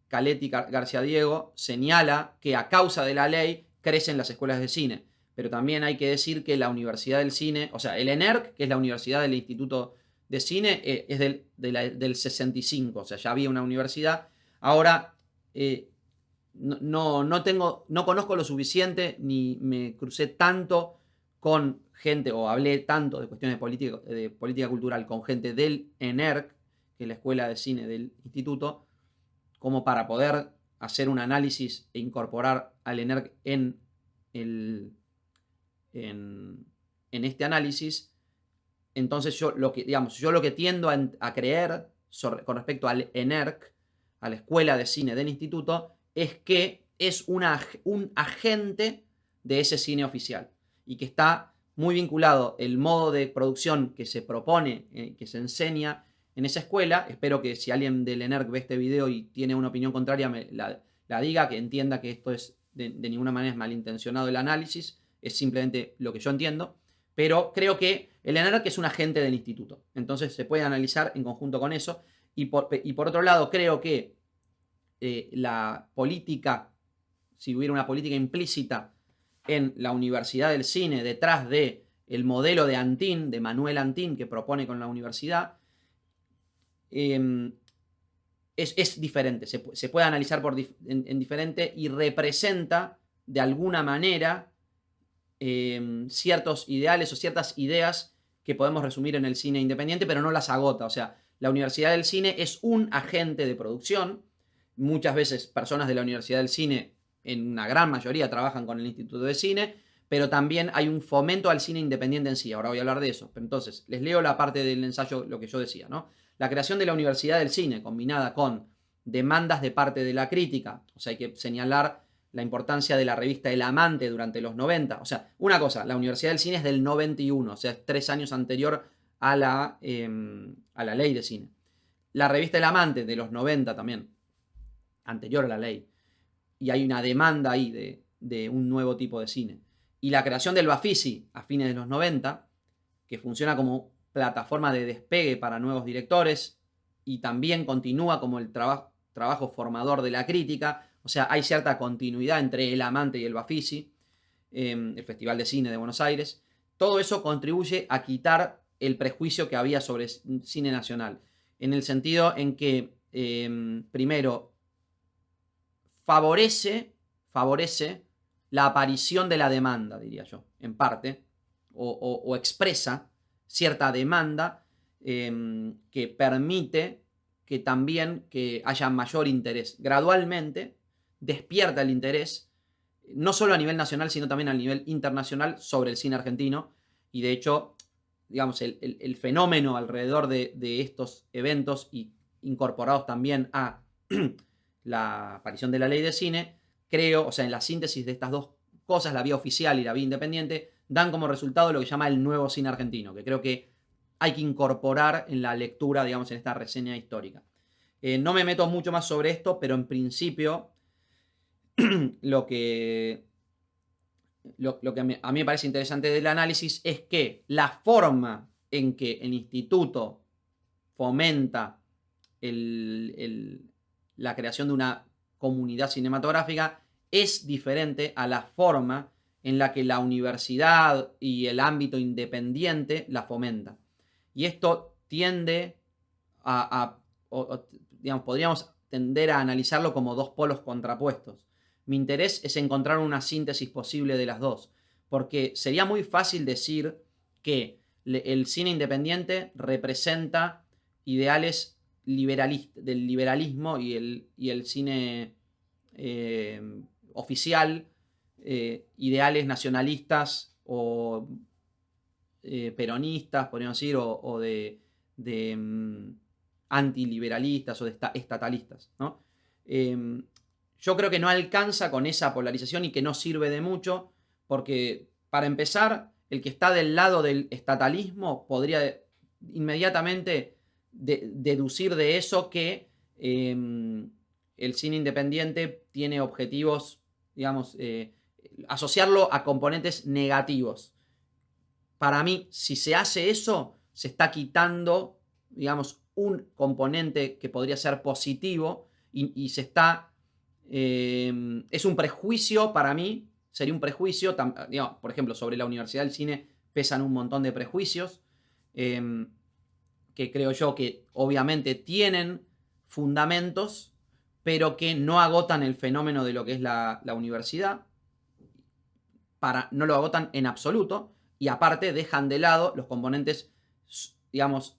Caletti García Diego señala que a causa de la ley crecen las escuelas de cine, pero también hay que decir que la Universidad del Cine, o sea, el ENERC, que es la Universidad del Instituto de Cine, es del 65, o sea, ya había una universidad. Ahora, no conozco lo suficiente, ni me crucé tanto con gente, o hablé tanto de cuestiones de política cultural con gente del ENERC, que es la Escuela de Cine del Instituto, como para poder hacer un análisis e incorporar al ENERC en este análisis. Entonces yo lo que tiendo a creer con respecto al ENERC, a la Escuela de Cine del Instituto, es que es un agente de ese cine oficial y que está muy vinculado el modo de producción que se propone, que se enseña en esa escuela. Espero que si alguien del ENERC ve este video y tiene una opinión contraria me la diga, que entienda que esto es de ninguna manera es malintencionado el análisis, es simplemente lo que yo entiendo. Pero creo que el ENERC es un agente del instituto, entonces se puede analizar en conjunto con eso. Y por otro lado, creo que la política, si hubiera una política implícita en la Universidad del Cine detrás de el modelo de Antin, de Manuel Antin, que propone con la universidad, es diferente, se puede analizar en diferente y representa de alguna manera ciertos ideales o ciertas ideas que podemos resumir en el cine independiente, pero no las agota. O sea, la Universidad del Cine es un agente de producción. Muchas veces personas de la Universidad del Cine, en una gran mayoría, trabajan con el Instituto de Cine, pero también hay un fomento al cine independiente en sí. Ahora voy a hablar de eso. Pero entonces, les leo la parte del ensayo, lo que yo decía, ¿no? La creación de la Universidad del Cine, combinada con demandas de parte de la crítica, o sea, hay que señalar la importancia de la revista El Amante durante los 90. O sea, una cosa, la Universidad del Cine es del 91, o sea, es 3 años anterior a la ley de cine. La revista El Amante de los 90 también, anterior a la ley. Y hay una demanda ahí de un nuevo tipo de cine. Y la creación del Bafisi a fines de los 90, que funciona como plataforma de despegue para nuevos directores y también continúa como el trabajo formador de la crítica. O sea, hay cierta continuidad entre El Amante y el Bafisi, el Festival de Cine de Buenos Aires. Todo eso contribuye a quitar el prejuicio que había sobre cine nacional, en el sentido en que, primero, favorece la aparición de la demanda, diría yo, en parte, o expresa cierta demanda que permite que también que haya mayor interés. Gradualmente despierta el interés, no solo a nivel nacional, sino también a nivel internacional sobre el cine argentino. Y de hecho, digamos, el fenómeno alrededor de estos eventos y incorporados también a la aparición de la ley de cine, creo, o sea, en la síntesis de estas dos cosas, la vía oficial y la vía independiente, dan como resultado lo que se llama el nuevo cine argentino, que creo que hay que incorporar en la lectura, digamos, en esta reseña histórica. No me meto mucho más sobre esto, pero en principio lo que a mí me parece interesante del análisis es que la forma en que el instituto fomenta la creación de una comunidad cinematográfica es diferente a la forma en la que la universidad y el ámbito independiente la fomenta. Y esto tiende digamos, podríamos tender a analizarlo como dos polos contrapuestos. Mi interés es encontrar una síntesis posible de las dos, porque sería muy fácil decir que el cine independiente representa ideales del liberalismo y el cine oficial, ideales nacionalistas o peronistas, podríamos decir, o de antiliberalistas o de estatalistas, ¿no? Yo creo que no alcanza con esa polarización y que no sirve de mucho, porque para empezar, el que está del lado del estatalismo podría inmediatamente deducir de eso que el cine independiente tiene objetivos, digamos, asociarlo a componentes negativos. Para mí, si se hace eso, se está quitando, digamos, un componente que podría ser positivo y se está... es un prejuicio para mí, sería un prejuicio, digamos, por ejemplo, sobre la Universidad del Cine pesan un montón de prejuicios que creo yo que obviamente tienen fundamentos, pero que no agotan el fenómeno de lo que es la universidad, no lo agotan en absoluto, y aparte dejan de lado los componentes, digamos,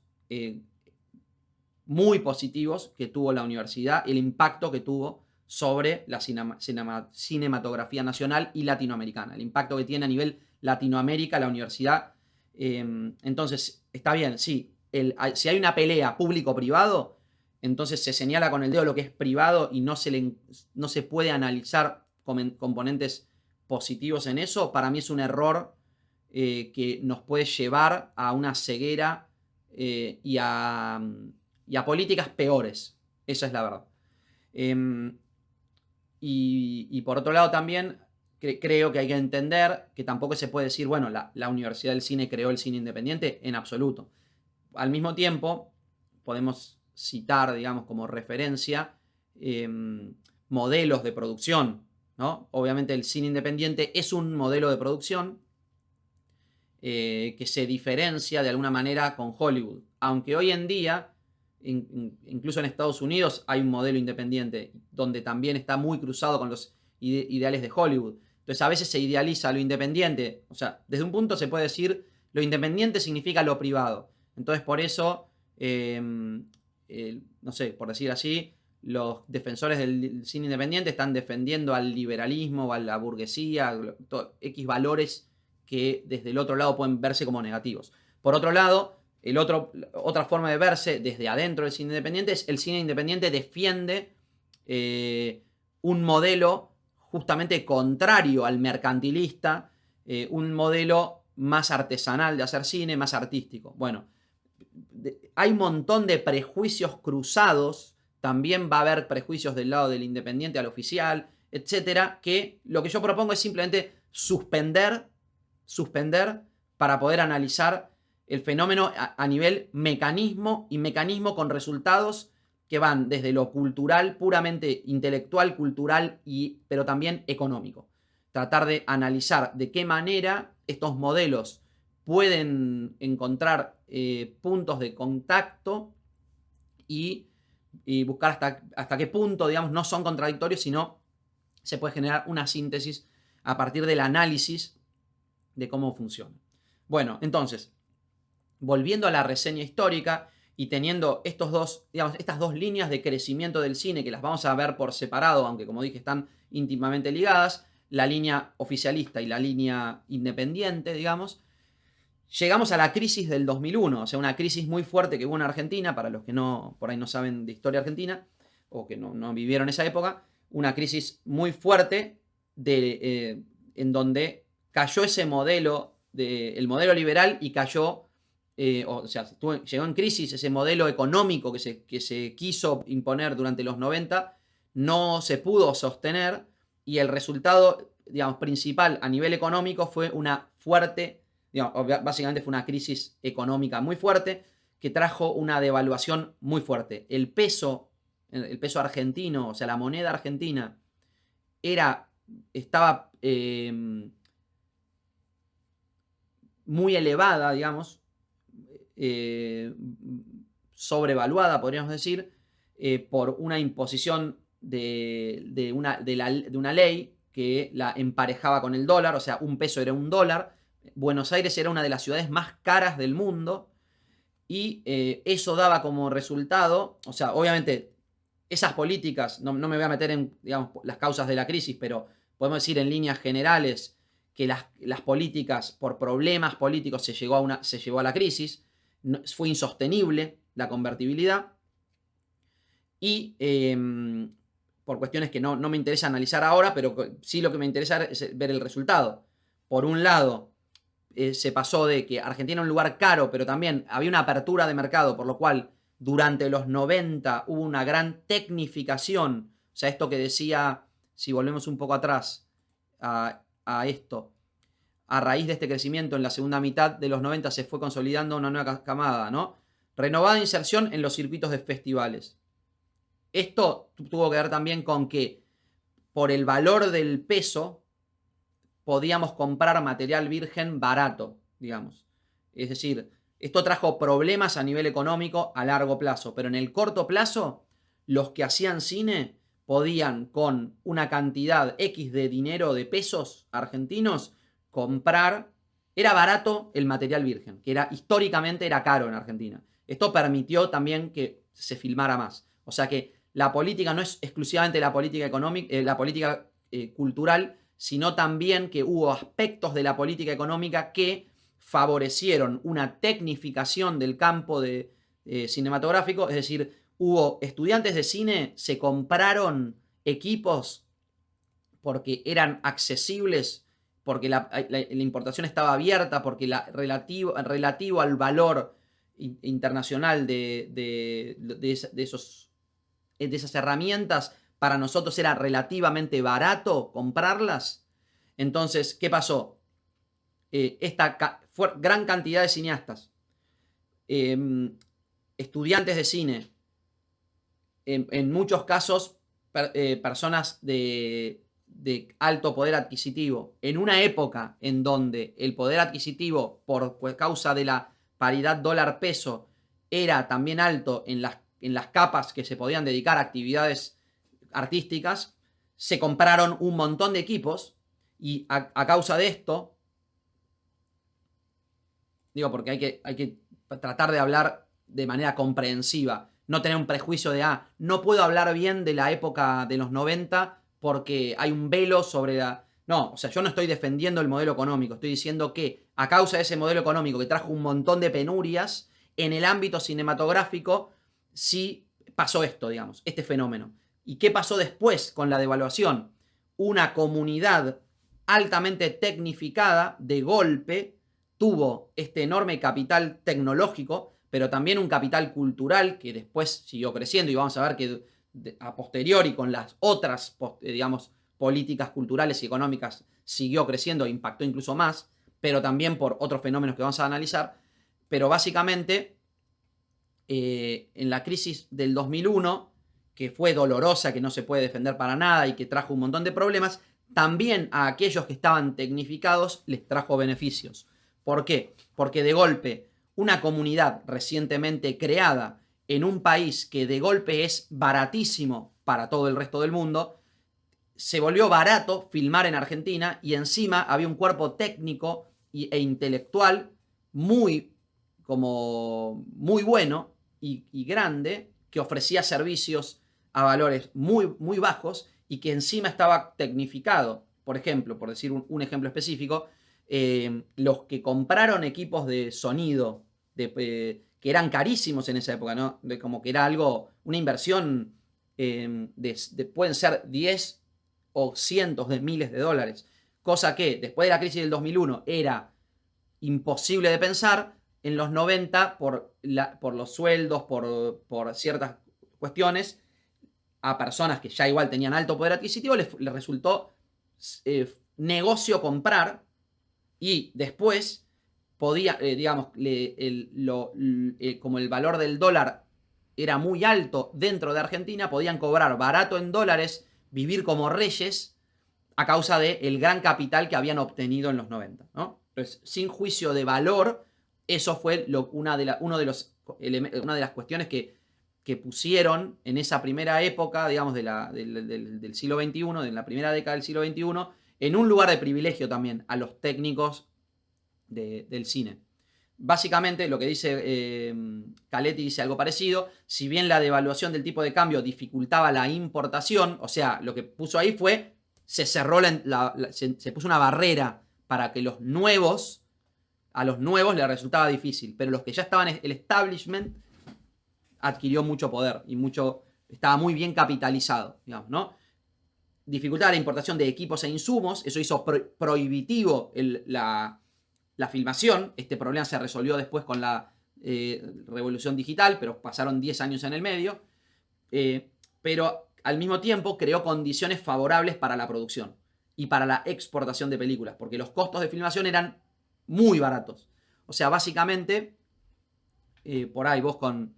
muy positivos que tuvo la universidad, el impacto que tuvo sobre la cinematografía nacional y latinoamericana, el impacto que tiene a nivel Latinoamérica la universidad. Entonces, está bien, sí, si hay una pelea público-privado, entonces se señala con el dedo lo que es privado y no se puede analizar componentes positivos en eso. Para mí es un error que nos puede llevar a una ceguera y a políticas peores. Esa es la verdad. Y por otro lado también creo que hay que entender que tampoco se puede decir, bueno, la Universidad del Cine creó el cine independiente, en absoluto. Al mismo tiempo, podemos citar, digamos, como referencia modelos de producción, ¿no? Obviamente el cine independiente es un modelo de producción que se diferencia de alguna manera con Hollywood. Aunque hoy en día, incluso en Estados Unidos, hay un modelo independiente donde también está muy cruzado con los ideales de Hollywood. Entonces a veces se idealiza lo independiente. O sea, desde un punto se puede decir lo independiente significa lo privado. Entonces por eso, no sé, por decir así, los defensores del cine independiente están defendiendo al liberalismo o a la burguesía, X valores que desde el otro lado pueden verse como negativos. Por otro lado, otra forma de verse desde adentro del cine independiente es el cine independiente defiende un modelo justamente contrario al mercantilista, un modelo más artesanal de hacer cine, más artístico. Bueno, hay un montón de prejuicios cruzados, también va a haber prejuicios del lado del independiente al oficial, etcétera, que lo que yo propongo es simplemente suspender para poder analizar el fenómeno a nivel mecanismo y mecanismo con resultados que van desde lo cultural, puramente intelectual, cultural, pero también económico. Tratar de analizar de qué manera estos modelos pueden encontrar puntos de contacto y buscar hasta qué punto, digamos, no son contradictorios, sino se puede generar una síntesis a partir del análisis de cómo funciona. Bueno, entonces, volviendo a la reseña histórica y teniendo estas dos líneas de crecimiento del cine, que las vamos a ver por separado, aunque como dije están íntimamente ligadas, la línea oficialista y la línea independiente, digamos, llegamos a la crisis del 2001, o sea, una crisis muy fuerte que hubo en Argentina, para los que por ahí no saben de historia argentina, o que no vivieron esa época, una crisis muy fuerte en donde cayó ese modelo, el modelo liberal, y cayó, llegó en crisis ese modelo económico que se quiso imponer durante los 90, no se pudo sostener, y el resultado, digamos, principal a nivel económico fue una fuerte, digamos, básicamente fue una crisis económica muy fuerte que trajo una devaluación muy fuerte. El peso argentino, o sea, la moneda argentina, estaba muy elevada, digamos, sobrevaluada, podríamos decir, por una imposición de una ley que la emparejaba con el dólar, o sea, un peso era un dólar. Buenos Aires era una de las ciudades más caras del mundo y eso daba como resultado, o sea, obviamente esas políticas, no me voy a meter en, digamos, las causas de la crisis, pero podemos decir en líneas generales que las políticas, por problemas políticos, se llevó a la crisis, fue insostenible la convertibilidad y por cuestiones que no me interesa analizar ahora, pero sí lo que me interesa es ver el resultado. Por un lado, se pasó de que Argentina era un lugar caro, pero también había una apertura de mercado, por lo cual durante los 90 hubo una gran tecnificación. O sea, esto que decía, si volvemos un poco atrás a esto, a raíz de este crecimiento en la segunda mitad de los 90 se fue consolidando una nueva camada, ¿no? Renovada inserción en los circuitos de festivales. Esto tuvo que ver también con que por el valor del peso podíamos comprar material virgen barato, digamos. Es decir, esto trajo problemas a nivel económico a largo plazo, pero en el corto plazo, los que hacían cine podían con una cantidad X de dinero, de pesos argentinos, comprar. Era barato el material virgen, que históricamente era caro en Argentina. Esto permitió también que se filmara más. O sea que la política no es exclusivamente la política económica, la política cultural, sino también que hubo aspectos de la política económica que favorecieron una tecnificación del campo cinematográfico, es decir, hubo estudiantes de cine, se compraron equipos porque eran accesibles, porque la importación estaba abierta, porque relativo al valor internacional de esas herramientas, para nosotros era relativamente barato comprarlas. Entonces, ¿qué pasó? Esta gran cantidad de cineastas, estudiantes de cine, en muchos casos personas de alto poder adquisitivo, en una época en donde el poder adquisitivo, por causa de la paridad dólar-peso, era también alto en las capas que se podían dedicar a actividades artísticas, se compraron un montón de equipos y a causa de esto, digo, porque hay que tratar de hablar de manera comprensiva, no tener un prejuicio de, no puedo hablar bien de la época de los 90 porque hay un velo sobre la... No, o sea, yo no estoy defendiendo el modelo económico, estoy diciendo que a causa de ese modelo económico que trajo un montón de penurias, en el ámbito cinematográfico sí pasó esto, digamos, este fenómeno. ¿Y qué pasó después con la devaluación? Una comunidad altamente tecnificada, de golpe, tuvo este enorme capital tecnológico, pero también un capital cultural que después siguió creciendo, y vamos a ver que a posteriori con las otras, digamos, políticas culturales y económicas siguió creciendo e impactó incluso más, pero también por otros fenómenos que vamos a analizar. Pero básicamente, en la crisis del 2001, que fue dolorosa, que no se puede defender para nada y que trajo un montón de problemas, también a aquellos que estaban tecnificados les trajo beneficios. ¿Por qué? Porque de golpe una comunidad recientemente creada en un país que de golpe es baratísimo para todo el resto del mundo, se volvió barato filmar en Argentina y encima había un cuerpo técnico e intelectual muy bueno y grande, que ofrecía servicios a valores muy, muy bajos y que encima estaba tecnificado. Por ejemplo, por decir un ejemplo específico, los que compraron equipos de sonido que eran carísimos en esa época, ¿no? Como que era algo, una inversión pueden ser 10 o cientos de miles de dólares, cosa que después de la crisis del 2001 era imposible de pensar. En los 90, por los sueldos, por ciertas cuestiones, a personas que ya igual tenían alto poder adquisitivo les resultó negocio comprar, y después podía, digamos, como el valor del dólar era muy alto dentro de Argentina, podían cobrar barato en dólares, vivir como reyes a causa del gran capital que habían obtenido en los 90, ¿no? Entonces, sin juicio de valor, eso fue una de las cuestiones que pusieron en esa primera época, digamos, del siglo XXI, en la primera década del siglo XXI, en un lugar de privilegio también a los técnicos del cine. Básicamente lo que dice Caletti dice algo parecido. Si bien la devaluación del tipo de cambio dificultaba la importación, o sea, lo que puso ahí fue, se cerró se puso una barrera para que a los nuevos les resultaba difícil, pero los que ya estaban, el establishment adquirió mucho poder y estaba muy bien capitalizado, digamos, ¿no? Dificultaba la importación de equipos e insumos, eso hizo prohibitivo la filmación. Este problema se resolvió después con la revolución digital, pero pasaron 10 años en el medio. Pero al mismo tiempo creó condiciones favorables para la producción y para la exportación de películas, porque los costos de filmación eran muy baratos. O sea, básicamente, por ahí vos con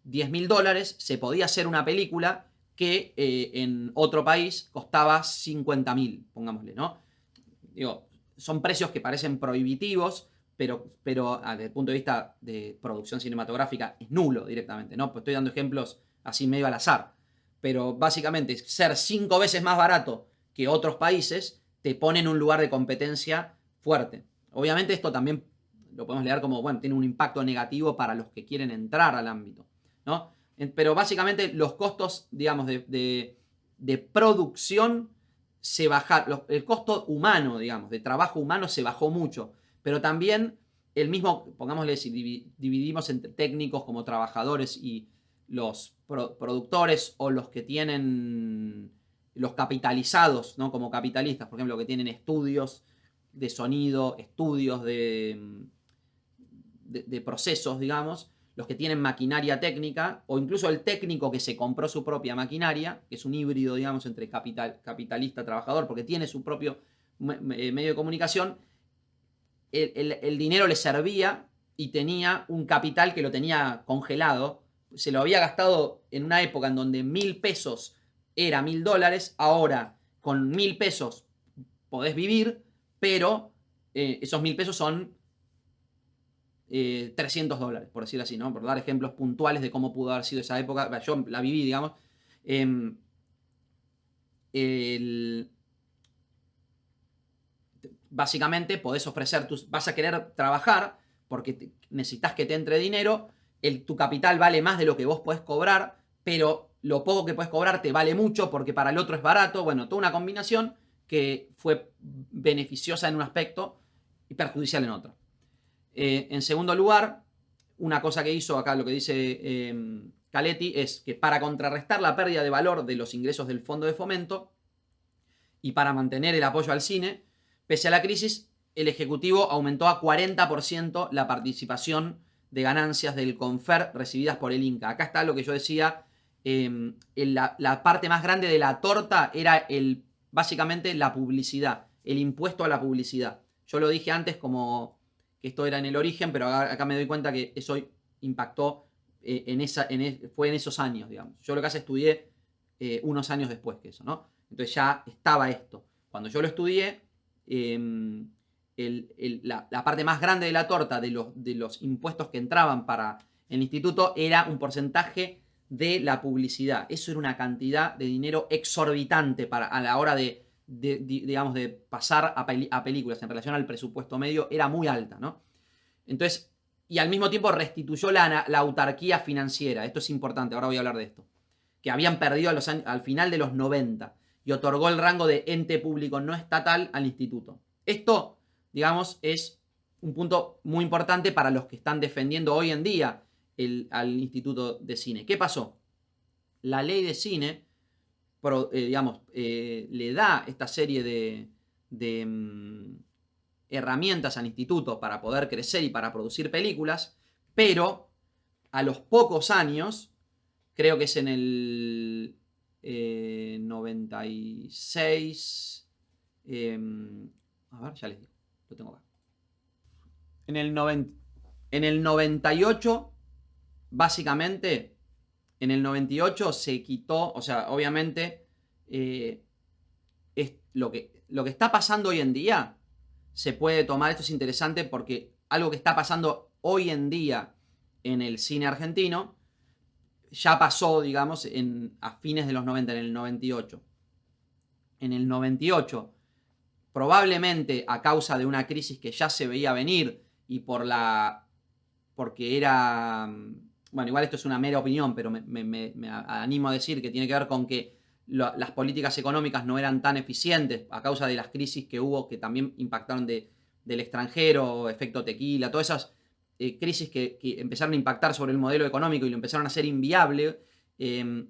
$10.000 se podía hacer una película que en otro país costaba 50.000, pongámosle, ¿no? Digo, son precios que parecen prohibitivos, pero desde el punto de vista de producción cinematográfica es nulo directamente, ¿no? Pues estoy dando ejemplos así medio al azar. Pero básicamente ser 5 veces más barato que otros países te pone en un lugar de competencia fuerte. Obviamente esto también lo podemos leer como, bueno, tiene un impacto negativo para los que quieren entrar al ámbito, ¿no? Pero básicamente los costos, digamos, de producción se bajaron. El costo humano, digamos, de trabajo humano se bajó mucho. Pero también el mismo, pongámosle, si dividimos entre técnicos como trabajadores y los productores o los que tienen los capitalizados, ¿no? Como capitalistas, por ejemplo, que tienen estudios de sonido, estudios de procesos, digamos, los que tienen maquinaria técnica, o incluso el técnico que se compró su propia maquinaria, que es un híbrido, digamos, entre capitalista-trabajador, porque tiene su propio medio de comunicación, el dinero le servía y tenía un capital que lo tenía congelado. Se lo había gastado en una época en donde 1.000 pesos era $1.000, ahora con 1.000 pesos podés vivir, pero esos 1.000 pesos son $300, por decirlo así, ¿no? Por dar ejemplos puntuales de cómo pudo haber sido esa época. Yo la viví, digamos. Básicamente podés ofrecer vas a querer trabajar porque necesitas que te entre dinero, tu capital vale más de lo que vos podés cobrar, pero lo poco que podés cobrar te vale mucho porque para el otro es barato. Bueno, toda una combinación que fue beneficiosa en un aspecto y perjudicial en otro. En segundo lugar, una cosa que hizo acá, lo que dice Caletti, es que para contrarrestar la pérdida de valor de los ingresos del fondo de fomento y para mantener el apoyo al cine, pese a la crisis, el Ejecutivo aumentó a 40% la participación de ganancias del Confer recibidas por el Inca. Acá está lo que yo decía, la parte más grande de la torta era básicamente la publicidad, el impuesto a la publicidad. Yo lo dije antes como que esto era en el origen, pero acá me doy cuenta que eso impactó fue en esos años, digamos. Yo lo que estudié unos años después que eso, ¿no? Entonces ya estaba esto. Cuando yo lo estudié, la parte más grande de la torta de los impuestos que entraban para el instituto era un porcentaje de la publicidad. Eso era una cantidad de dinero exorbitante a la hora digamos, de pasar a películas en relación al presupuesto medio, era muy alta, ¿no? Entonces, y al mismo tiempo restituyó la autarquía financiera. Esto es importante, ahora voy a hablar de esto. Que habían perdido al final de los 90 y otorgó el rango de ente público no estatal al instituto. Esto, digamos, es un punto muy importante para los que están defendiendo hoy en día al Instituto de Cine. ¿Qué pasó? La ley de cine, digamos, le da esta serie de herramientas al instituto para poder crecer y para producir películas, pero a los pocos años, creo que es en el 96, a ver, ya les digo, lo tengo acá. En el 98, básicamente, en el 98 se quitó, o sea, obviamente, es lo que está pasando hoy en día se puede tomar, esto es interesante porque algo que está pasando hoy en día en el cine argentino, ya pasó, digamos, a fines de los 90, en el 98. En el 98, probablemente a causa de una crisis que ya se veía venir y porque era, bueno, igual esto es una mera opinión, pero me animo a decir que tiene que ver con que las políticas económicas no eran tan eficientes a causa de las crisis que hubo, que también impactaron del extranjero, efecto tequila, todas esas crisis que empezaron a impactar sobre el modelo económico y lo empezaron a hacer inviable. Se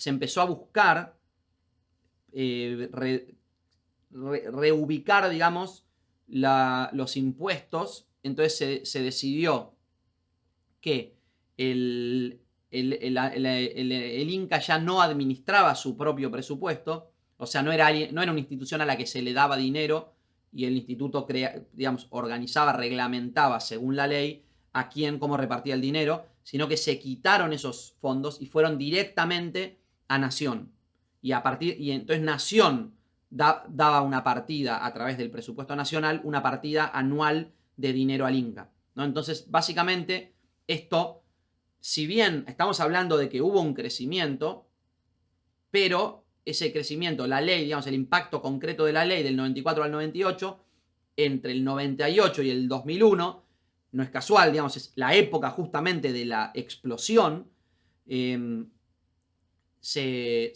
empezó a buscar reubicar, digamos, los impuestos. Entonces se decidió que el Inca ya no administraba su propio presupuesto, o sea, no era una institución a la que se le daba dinero y el instituto, digamos, organizaba, reglamentaba según la ley a quién, cómo repartía el dinero, sino que se quitaron esos fondos y fueron directamente a Nación. Y entonces Nación daba una partida a través del presupuesto nacional, una partida anual de dinero al Inca, ¿no? Entonces, básicamente, esto, si bien estamos hablando de que hubo un crecimiento, pero ese crecimiento, la ley, digamos, el impacto concreto de la ley del 94 al 98, entre el 98 y el 2001, no es casual, digamos, es la época justamente de la explosión. Se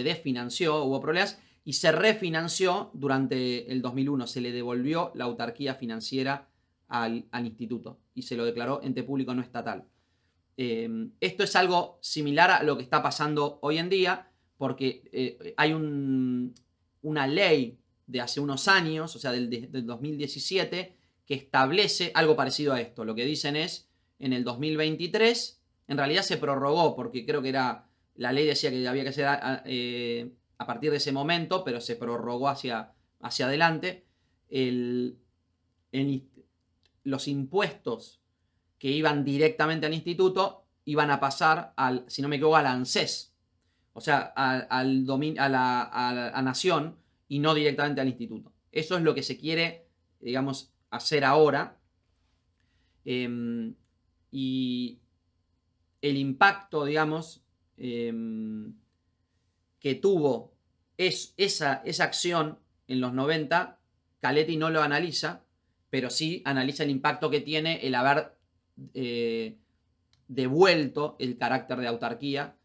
desfinanció, hubo problemas, y se refinanció durante el 2001. Se le devolvió la autarquía financiera al instituto y se lo declaró ente público no estatal. Esto es algo similar a lo que está pasando hoy en día, porque hay una ley de hace unos años, o sea, del 2017, que establece algo parecido a esto. Lo que dicen es, en el 2023, en realidad se prorrogó, porque creo que la ley decía que había que ser a partir de ese momento, pero se prorrogó hacia adelante. Los impuestos que iban directamente al instituto iban a pasar si no me equivoco, al ANSES, o sea, a Nación, y no directamente al instituto. Eso es lo que se quiere, digamos, hacer ahora. Y el impacto, digamos, que tuvo esa acción en los 90, Caletti no lo analiza, pero sí analiza el impacto que tiene el haber devuelto el carácter de autarquía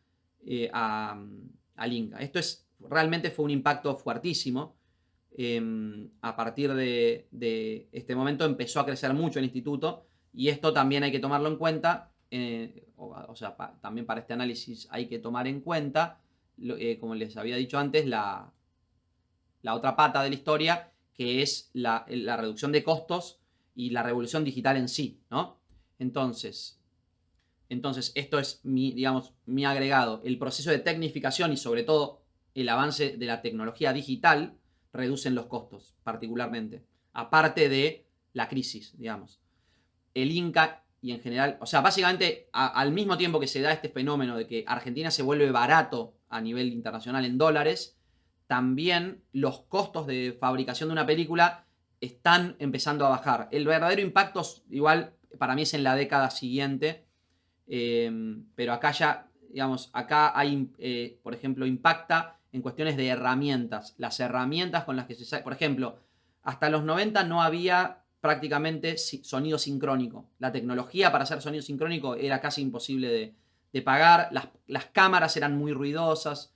al Inca. Esto realmente fue un impacto fuertísimo. A partir de este momento empezó a crecer mucho el instituto, y esto también hay que tomarlo en cuenta. También para este análisis hay que tomar en cuenta, como les había dicho antes, la otra pata de la historia, que es la reducción de costos y la revolución digital en sí, ¿no? Entonces esto es mi agregado. El proceso de tecnificación y sobre todo el avance de la tecnología digital reducen los costos, particularmente. Aparte de la crisis, digamos. El Inca y en general, o sea, básicamente al mismo tiempo que se da este fenómeno de que Argentina se vuelve barato a nivel internacional en dólares, también los costos de fabricación de una película están empezando a bajar. El verdadero impacto igual para mí es en la década siguiente, pero acá ya, digamos, acá hay, por ejemplo, impacta en cuestiones de herramientas. Las herramientas con las que se... Por ejemplo, hasta los 90 no había prácticamente sonido sincrónico. La tecnología para hacer sonido sincrónico era casi imposible de pagar. Las cámaras eran muy ruidosas.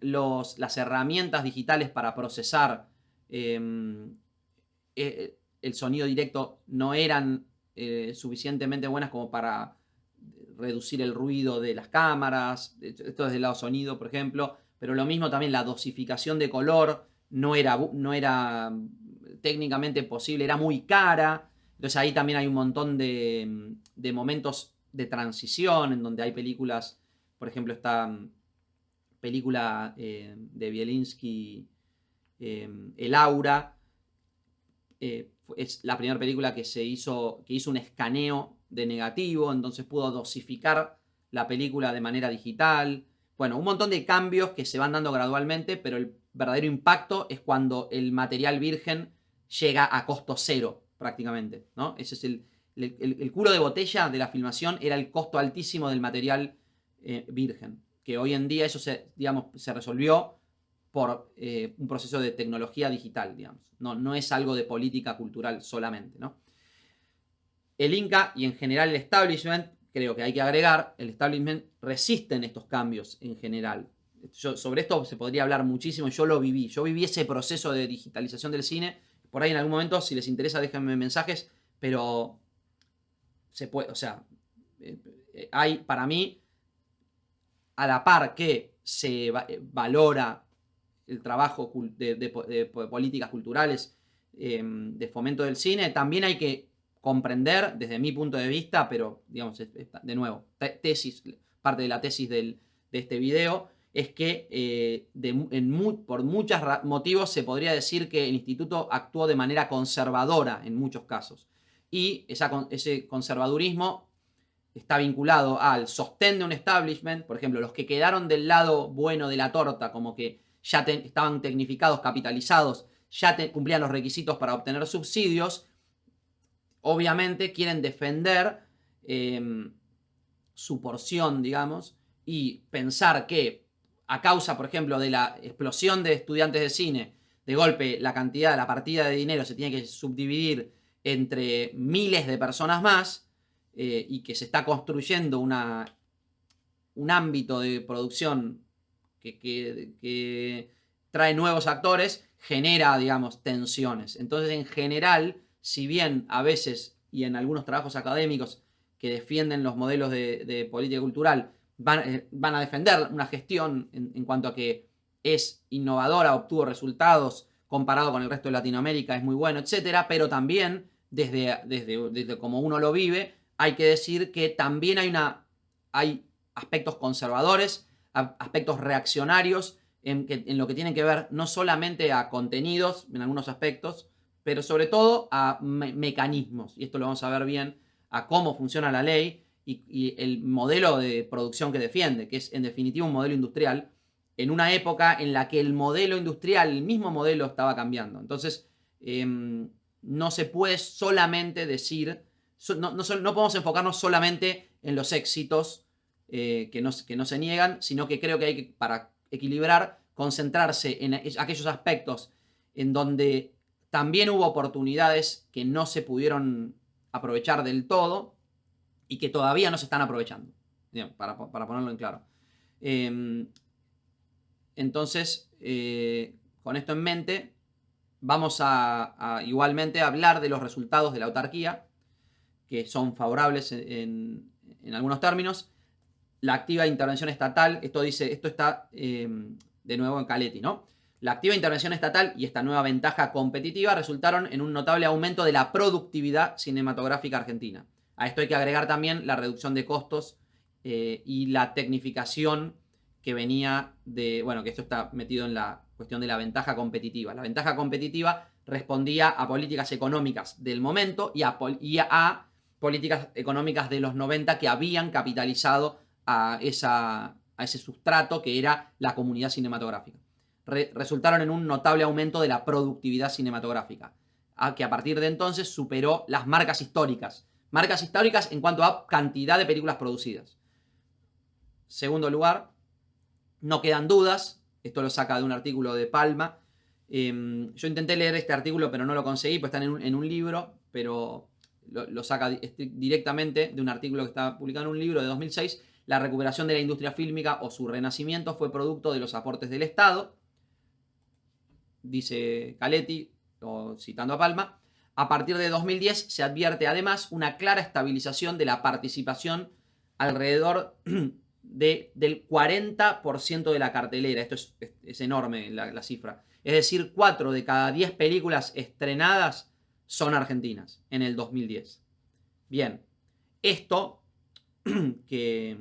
Las herramientas digitales para procesar el sonido directo no eran suficientemente buenas como para reducir el ruido de las cámaras. Esto desde el lado sonido, por ejemplo. Pero lo mismo también, la dosificación de color no era técnicamente posible, era muy cara. Entonces ahí también hay un montón de momentos de transición en donde hay películas, por ejemplo, esta película de Bielinski, El Aura, es la primera película que hizo un escaneo de negativo, entonces pudo dosificar la película de manera digital. Bueno, un montón de cambios que se van dando gradualmente, pero verdadero impacto es cuando el material virgen llega a costo cero, prácticamente, ¿no? Ese es el culo de botella de la filmación, era el costo altísimo del material virgen, que hoy en día eso se resolvió por un proceso de tecnología digital, digamos. No es algo de política cultural solamente, ¿no? El Inca y en general el establishment, creo que hay que agregar, el establishment resisten estos cambios en general. Sobre esto se podría hablar muchísimo, yo viví ese proceso de digitalización del cine. Por ahí en algún momento, si les interesa, déjenme mensajes, pero se puede, o sea, hay para mí, a la par que se valora el trabajo de políticas culturales, de fomento del cine, también hay que comprender, desde mi punto de vista, pero digamos, de nuevo, parte de la tesis de este video, es que por muchos motivos se podría decir que el instituto actuó de manera conservadora en muchos casos. Y ese conservadurismo está vinculado al sostén de un establishment. Por ejemplo, los que quedaron del lado bueno de la torta, como que ya estaban tecnificados, capitalizados, ya cumplían los requisitos para obtener subsidios, obviamente quieren defender su porción, digamos, y pensar que a causa, por ejemplo, de la explosión de estudiantes de cine, de golpe la partida de dinero se tiene que subdividir entre miles de personas más, y que se está construyendo un ámbito de producción que trae nuevos actores, genera, digamos, tensiones. Entonces, en general, si bien a veces, y en algunos trabajos académicos que defienden los modelos de política cultural, van a defender una gestión en cuanto a que es innovadora, obtuvo resultados comparado con el resto de Latinoamérica, es muy bueno, etcétera, pero también desde como uno lo vive, hay que decir que también hay aspectos conservadores, aspectos reaccionarios en lo que tienen que ver no solamente a contenidos en algunos aspectos, pero sobre todo a mecanismos, y esto lo vamos a ver bien, a cómo funciona la ley y el modelo de producción que defiende, que es en definitiva un modelo industrial, en una época en la que el modelo industrial, el mismo modelo, estaba cambiando. Entonces, no se puede solamente decir, no podemos enfocarnos solamente en los éxitos que no se niegan, sino que creo que hay que, para equilibrar, concentrarse en aquellos aspectos en donde también hubo oportunidades que no se pudieron aprovechar del todo y que todavía no se están aprovechando, para ponerlo en claro. Entonces, con esto en mente, vamos a igualmente hablar de los resultados de la autarquía, que son favorables en algunos términos. La activa intervención estatal, esto está de nuevo en Caletti, ¿no? La activa intervención estatal y esta nueva ventaja competitiva resultaron en un notable aumento de la productividad cinematográfica argentina. A esto hay que agregar también la reducción de costos y la tecnificación que venía de, bueno, que esto está metido en la cuestión de la ventaja competitiva. La ventaja competitiva respondía a políticas económicas del momento y a políticas económicas de los 90 que habían capitalizado a ese sustrato que era la comunidad cinematográfica. Resultaron en un notable aumento de la productividad cinematográfica, que a partir de entonces superó las marcas históricas en cuanto a cantidad de películas producidas. Segundo lugar, no quedan dudas, esto lo saca de un artículo de Palma. Yo intenté leer este artículo pero no lo conseguí, pues está en un libro, pero lo saca directamente de un artículo que está publicado en un libro de 2006. La recuperación de la industria fílmica o su renacimiento fue producto de los aportes del Estado, dice Caletti, citando a Palma. A partir de 2010 se advierte además una clara estabilización de la participación alrededor del 40% de la cartelera. Esto es enorme la cifra. Es decir, 4 de cada 10 películas estrenadas son argentinas en el 2010. Bien, esto que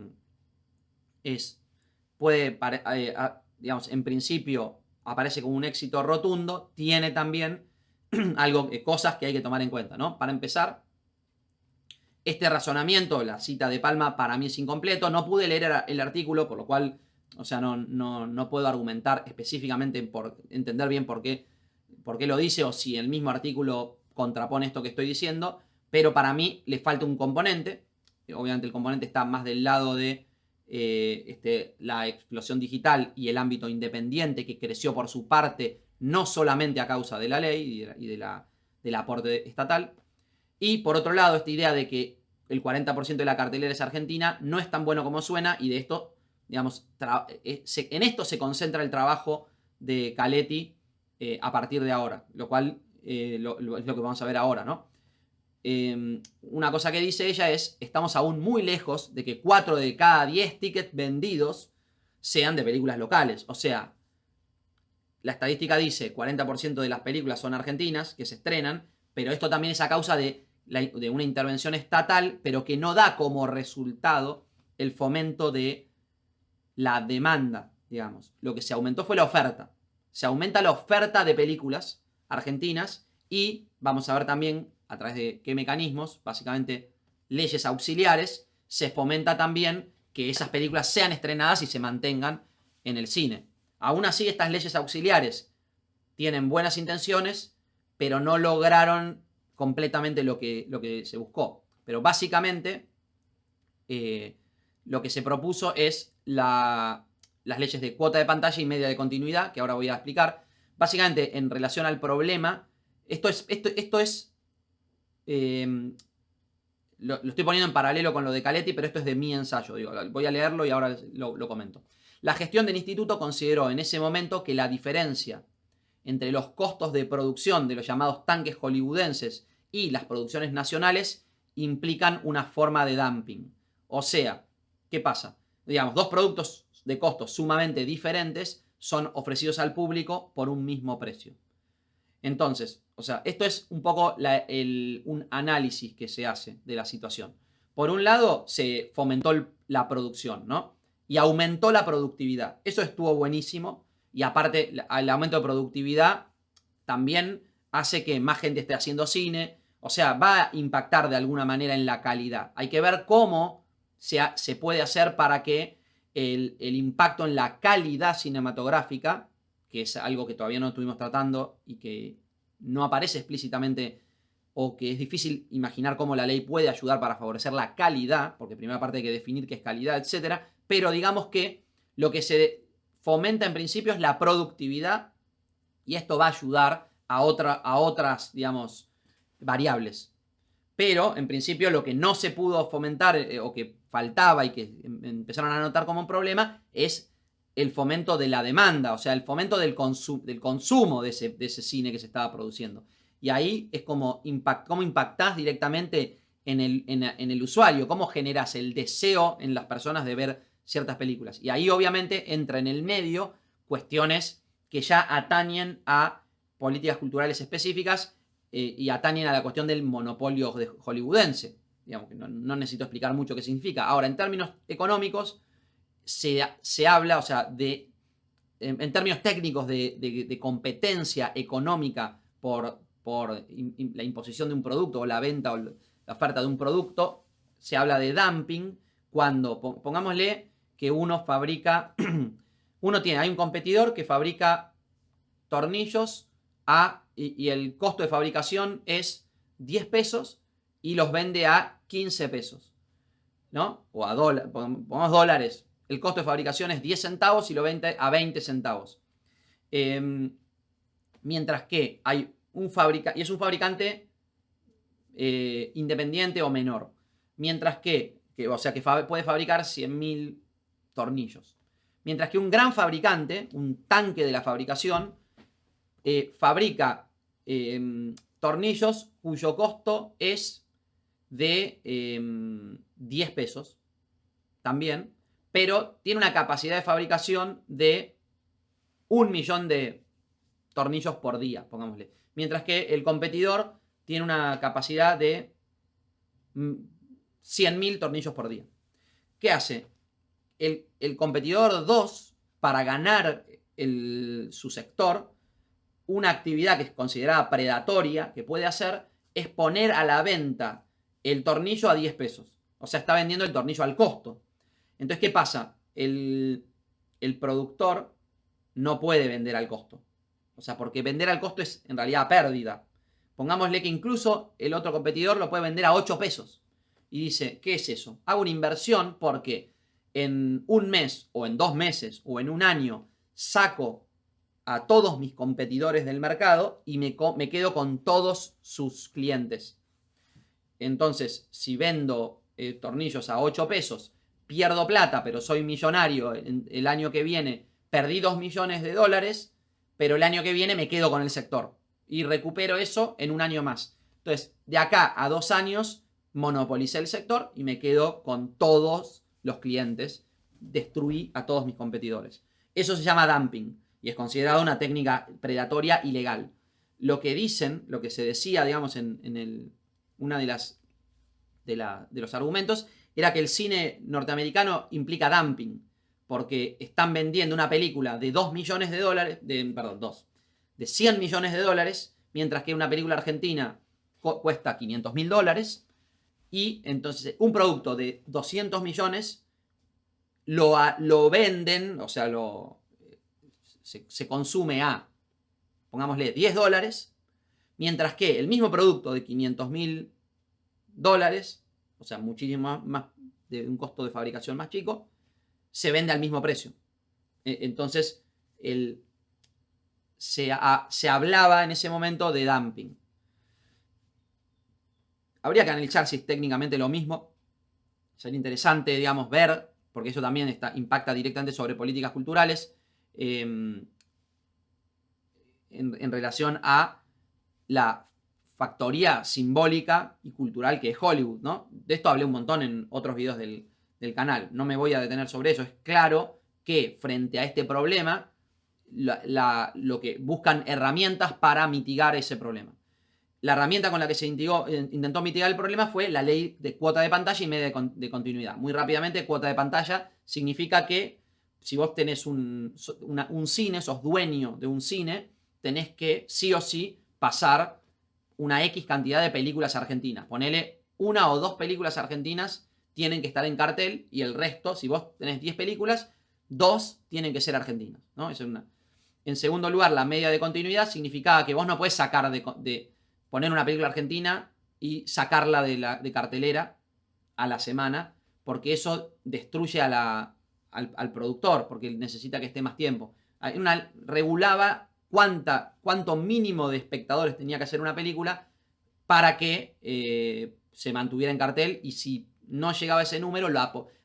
digamos, en principio aparece como un éxito rotundo, tiene también cosas que hay que tomar en cuenta, ¿no? Para empezar, este razonamiento, la cita de Palma, para mí es incompleto. No pude leer el artículo, por lo cual O sea, no puedo argumentar específicamente por entender bien por qué lo dice o si el mismo artículo contrapone esto que estoy diciendo, pero para mí le falta un componente. Obviamente el componente está más del lado de la explosión digital y el ámbito independiente que creció por su parte, no solamente a causa de la ley y del aporte estatal. Y por otro lado, esta idea de que el 40% de la cartelera es argentina no es tan bueno como suena, y de esto, digamos, en esto se concentra el trabajo de Caletti a partir de ahora, lo cual es lo que vamos a ver ahora, ¿no? Una cosa que dice ella es: estamos aún muy lejos de que 4 de cada 10 tickets vendidos sean de películas locales. O sea, la estadística dice 40% de las películas son argentinas que se estrenan, pero esto también es a causa de una intervención estatal, pero que no da como resultado el fomento de la demanda, digamos. Lo que se aumentó fue la oferta. Se aumenta la oferta de películas argentinas y vamos a ver también a través de qué mecanismos, básicamente leyes auxiliares, se fomenta también que esas películas sean estrenadas y se mantengan en el cine. Aún así, estas leyes auxiliares tienen buenas intenciones, pero no lograron completamente lo que se buscó. Pero básicamente lo que se propuso es las leyes de cuota de pantalla y media de continuidad, que ahora voy a explicar. Básicamente, en relación al problema, esto es lo estoy poniendo en paralelo con lo de Caletti, pero esto es de mi ensayo. Digo, voy a leerlo y ahora lo comento. La gestión del instituto consideró en ese momento que la diferencia entre los costos de producción de los llamados tanques hollywoodenses y las producciones nacionales implican una forma de dumping. O sea, ¿qué pasa? Digamos, dos productos de costos sumamente diferentes son ofrecidos al público por un mismo precio. Entonces, o sea, esto es un poco un análisis que se hace de la situación. Por un lado, se fomentó la producción, ¿no? Y aumentó la productividad. Eso estuvo buenísimo. Y aparte, el aumento de productividad también hace que más gente esté haciendo cine. O sea, va a impactar de alguna manera en la calidad. Hay que ver cómo se puede hacer para que el impacto en la calidad cinematográfica, que es algo que todavía no estuvimos tratando y que no aparece explícitamente, o que es difícil imaginar cómo la ley puede ayudar para favorecer la calidad, porque primera parte hay que definir qué es calidad, etcétera. Pero digamos que lo que se fomenta en principio es la productividad, y esto va a ayudar a otras, digamos, variables. Pero en principio lo que no se pudo fomentar o que faltaba y que empezaron a notar como un problema es el fomento de la demanda, o sea, el fomento del consumo de ese cine que se estaba produciendo. Y ahí es como cómo impactás directamente en el usuario, cómo generas el deseo en las personas de ver ciertas películas. Y ahí obviamente entra en el medio cuestiones que ya atañen a políticas culturales específicas y atañen a la cuestión del monopolio hollywoodense. Digamos que no necesito explicar mucho qué significa. Ahora, en términos económicos, se habla, o sea, en términos técnicos de competencia económica por la imposición de un producto o la venta o la oferta de un producto, se habla de dumping cuando, pongámosle que uno fabrica, hay un competidor que fabrica tornillos y el costo de fabricación es 10 pesos y los vende a 15 pesos, ¿no? O a dólares, pongamos dólares. El costo de fabricación es 10 centavos y lo vende a 20 centavos. Mientras que hay y es un fabricante independiente o menor. Mientras que puede fabricar 100.000 tornillos. Mientras que un gran fabricante, un tanque de la fabricación, fabrica tornillos cuyo costo es de 10 pesos también, pero tiene una capacidad de fabricación de 1.000.000 de tornillos por día, pongámosle. Mientras que el competidor tiene una capacidad de 100.000 tornillos por día. ¿Qué hace? El competidor 2, para ganar su sector, una actividad que es considerada predatoria que puede hacer es poner a la venta el tornillo a 10 pesos. O sea, está vendiendo el tornillo al costo. Entonces, ¿qué pasa? El el productor no puede vender al costo. O sea, porque vender al costo es en realidad pérdida. Pongámosle que incluso el otro competidor lo puede vender a 8 pesos. Y dice, ¿qué es eso? Hago una inversión porque en un mes o en 2 meses o en un año saco a todos mis competidores del mercado y me quedo con todos sus clientes. Entonces, si vendo tornillos a 8 pesos, pierdo plata, pero soy millonario, el año que viene perdí 2 millones de dólares, pero el año que viene me quedo con el sector y recupero eso en un año más. Entonces, de acá a 2 años monopolicé el sector y me quedo con todos los clientes, destruí a todos mis competidores. Eso se llama dumping y es considerado una técnica predatoria ilegal. Lo que dicen, lo que se decía, digamos, una de los argumentos era que el cine norteamericano implica dumping, porque están vendiendo una película de 2 millones de dólares, de 100 millones de dólares, mientras que una película argentina cuesta 500.000 dólares, y entonces un producto de 200 millones lo venden, o sea, se consume a, pongámosle, 10 dólares, mientras que el mismo producto de 500.000 dólares, o sea, muchísimo más, de un costo de fabricación más chico, se vende al mismo precio. Entonces, se hablaba en ese momento de dumping. Habría que analizar si es técnicamente lo mismo. Sería interesante, digamos, ver, porque eso también impacta directamente sobre políticas culturales, en relación a la factoría simbólica y cultural que es Hollywood, ¿no? De esto hablé un montón en otros videos del canal. No me voy a detener sobre eso. Es claro que frente a este problema, lo que buscan herramientas para mitigar ese problema. La herramienta con la que se intentó mitigar el problema fue la ley de cuota de pantalla y media de continuidad. Muy rápidamente, cuota de pantalla significa que si vos tenés un cine, sos dueño de un cine, tenés que sí o sí pasar una X cantidad de películas argentinas. Ponele 1 o 2 películas argentinas tienen que estar en cartel y el resto, si vos tenés 10 películas, 2 tienen que ser argentinas, ¿no? Eso es una. En segundo lugar, la media de continuidad significaba que vos no podés sacar de poner una película argentina y sacarla de cartelera a la semana, porque eso destruye al productor, porque necesita que esté más tiempo. Regulaba cuánto mínimo de espectadores tenía que hacer una película para que se mantuviera en cartel, y si no llegaba a ese número,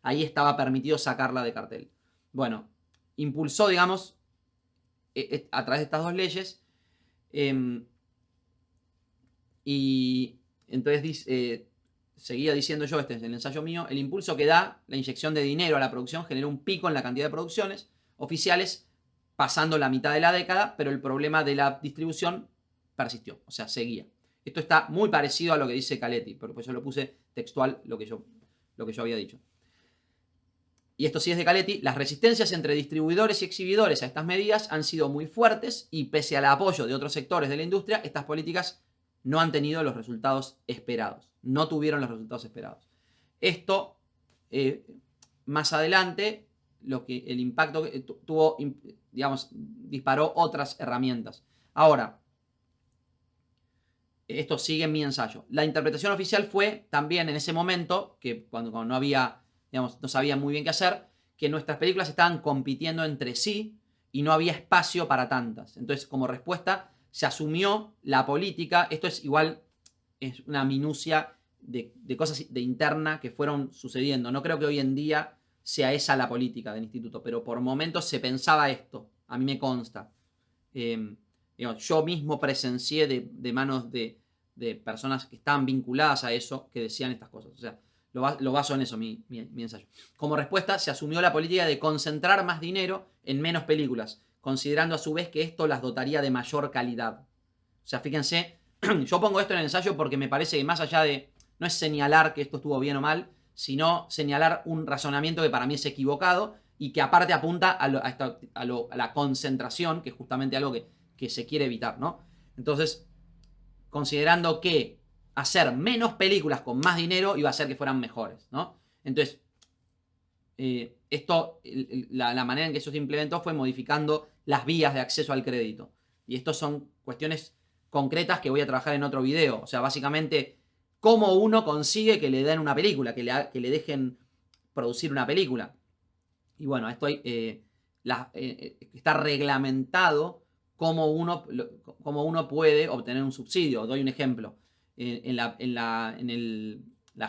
ahí estaba permitido sacarla de cartel. Bueno, impulsó, digamos, a través de estas 2 leyes, y entonces seguía diciendo yo, este es el ensayo mío, el impulso que da la inyección de dinero a la producción generó un pico en la cantidad de producciones oficiales pasando la mitad de la década, pero el problema de la distribución persistió, o sea, seguía. Esto está muy parecido a lo que dice Caletti, pero pues yo lo puse textual lo que yo había dicho. Y esto sí es de Caletti. Las resistencias entre distribuidores y exhibidores a estas medidas han sido muy fuertes y pese al apoyo de otros sectores de la industria, estas políticas no han tenido los resultados esperados. No tuvieron los resultados esperados. Esto, más adelante, el impacto que tuvo, digamos, disparó otras herramientas. Ahora, esto sigue en mi ensayo. La interpretación oficial fue también en ese momento, que cuando no había, digamos, no sabían muy bien qué hacer, que nuestras películas estaban compitiendo entre sí y no había espacio para tantas. Entonces, como respuesta, se asumió la política. Esto es igual, es una minucia de cosas de interna que fueron sucediendo. No creo que hoy en día sea esa la política del instituto, pero por momentos se pensaba esto. A mí me consta. Yo mismo presencié de manos de personas que estaban vinculadas a eso, que decían estas cosas. O sea, lo baso en eso, mi ensayo. Como respuesta, se asumió la política de concentrar más dinero en menos películas, considerando a su vez que esto las dotaría de mayor calidad. O sea, fíjense, yo pongo esto en el ensayo porque me parece que más allá de, no es señalar que esto estuvo bien o mal, sino señalar un razonamiento que para mí es equivocado y que aparte apunta a la concentración, que es justamente algo que se quiere evitar, ¿no? Entonces, considerando que hacer menos películas con más dinero iba a hacer que fueran mejores, ¿no? Entonces, la manera en que eso se implementó fue modificando las vías de acceso al crédito. Y estas son cuestiones concretas que voy a trabajar en otro video. O sea, básicamente, cómo uno consigue que le den una película, que le dejen producir una película. Y bueno, esto está reglamentado cómo uno puede obtener un subsidio. Doy un ejemplo. En la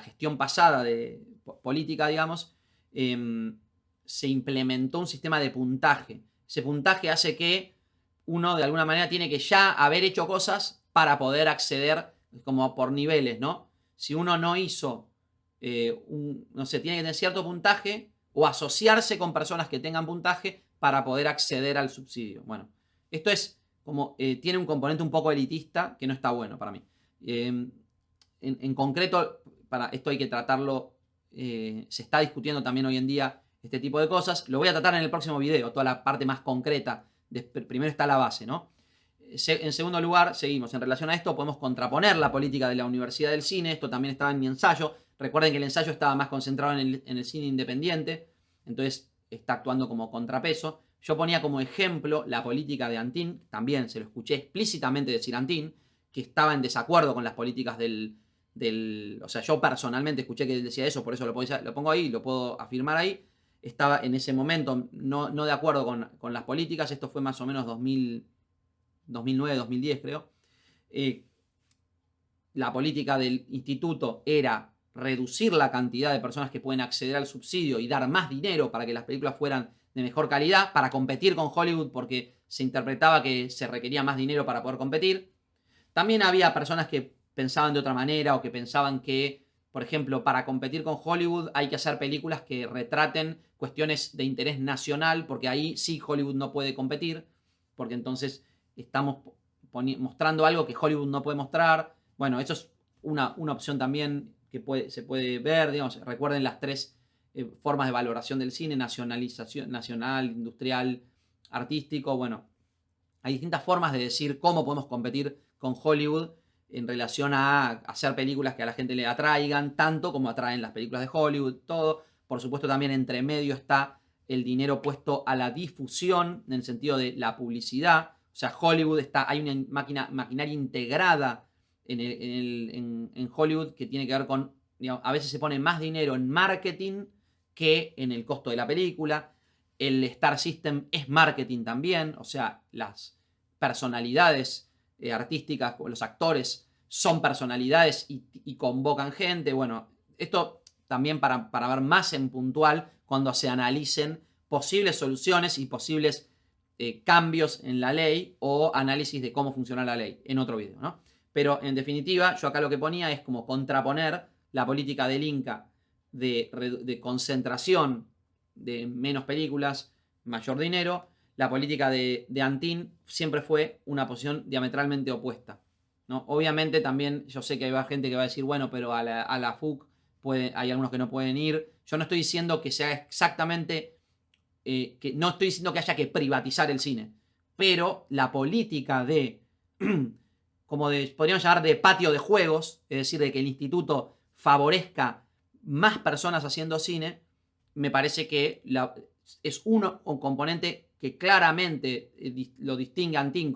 gestión pasada de política, digamos, se implementó un sistema de puntaje. Ese puntaje hace que uno de alguna manera tiene que ya haber hecho cosas para poder acceder como por niveles, ¿no? Si uno no hizo, no sé, tiene que tener cierto puntaje o asociarse con personas que tengan puntaje para poder acceder al subsidio. Bueno, esto es como, tiene un componente un poco elitista que no está bueno para mí. En concreto, para esto hay que tratarlo, se está discutiendo también hoy en día este tipo de cosas. Lo voy a tratar en el próximo video, toda la parte más concreta. Primero está la base, ¿no? En segundo lugar, seguimos. En relación a esto, podemos contraponer la política de la Universidad del Cine. Esto también estaba en mi ensayo. Recuerden que el ensayo estaba más concentrado en el cine independiente. Entonces, está actuando como contrapeso. Yo ponía como ejemplo la política de Antin. También se lo escuché explícitamente decir Antin, que estaba en desacuerdo con las políticas o sea, yo personalmente escuché que él decía eso, por eso lo pongo ahí, lo puedo afirmar ahí. Estaba en ese momento no de acuerdo con las políticas. Esto fue más o menos 2009, 2010 creo. La política del instituto era reducir la cantidad de personas que pueden acceder al subsidio y dar más dinero para que las películas fueran de mejor calidad, para competir con Hollywood, porque se interpretaba que se requería más dinero para poder competir. También había personas que pensaban de otra manera o que pensaban que, por ejemplo, para competir con Hollywood hay que hacer películas que retraten cuestiones de interés nacional, porque ahí sí Hollywood no puede competir, porque entonces estamos mostrando algo que Hollywood no puede mostrar. Bueno, eso es una opción también que se puede ver, digamos. Recuerden las tres formas de valoración del cine: nacionalización, nacional, industrial, artístico. Bueno, hay distintas formas de decir cómo podemos competir con Hollywood en relación a hacer películas que a la gente le atraigan, tanto como atraen las películas de Hollywood, todo. Por supuesto, también entre medio está el dinero puesto a la difusión, en el sentido de la publicidad. O sea, Hollywood hay una maquinaria integrada en Hollywood que tiene que ver con, digamos, a veces se pone más dinero en marketing que en el costo de la película. El Star System es marketing también, o sea, las personalidades artísticas, los actores son personalidades y convocan gente. Bueno, esto también para ver más en puntual cuando se analicen posibles soluciones y posibles cambios en la ley o análisis de cómo funciona la ley en otro video, ¿no? Pero en definitiva, yo acá lo que ponía es como contraponer la política del Inca de concentración de menos películas, mayor dinero. La política de Antin siempre fue una posición diametralmente opuesta, ¿no? Obviamente también yo sé que hay gente que va a decir, bueno, pero a la FUC hay algunos que no pueden ir. Yo no estoy diciendo que sea exactamente, que no estoy diciendo que haya que privatizar el cine, pero la política como podríamos llamar, de patio de juegos, es decir, de que el instituto favorezca más personas haciendo cine, me parece que es un componente que claramente lo distingue a Antin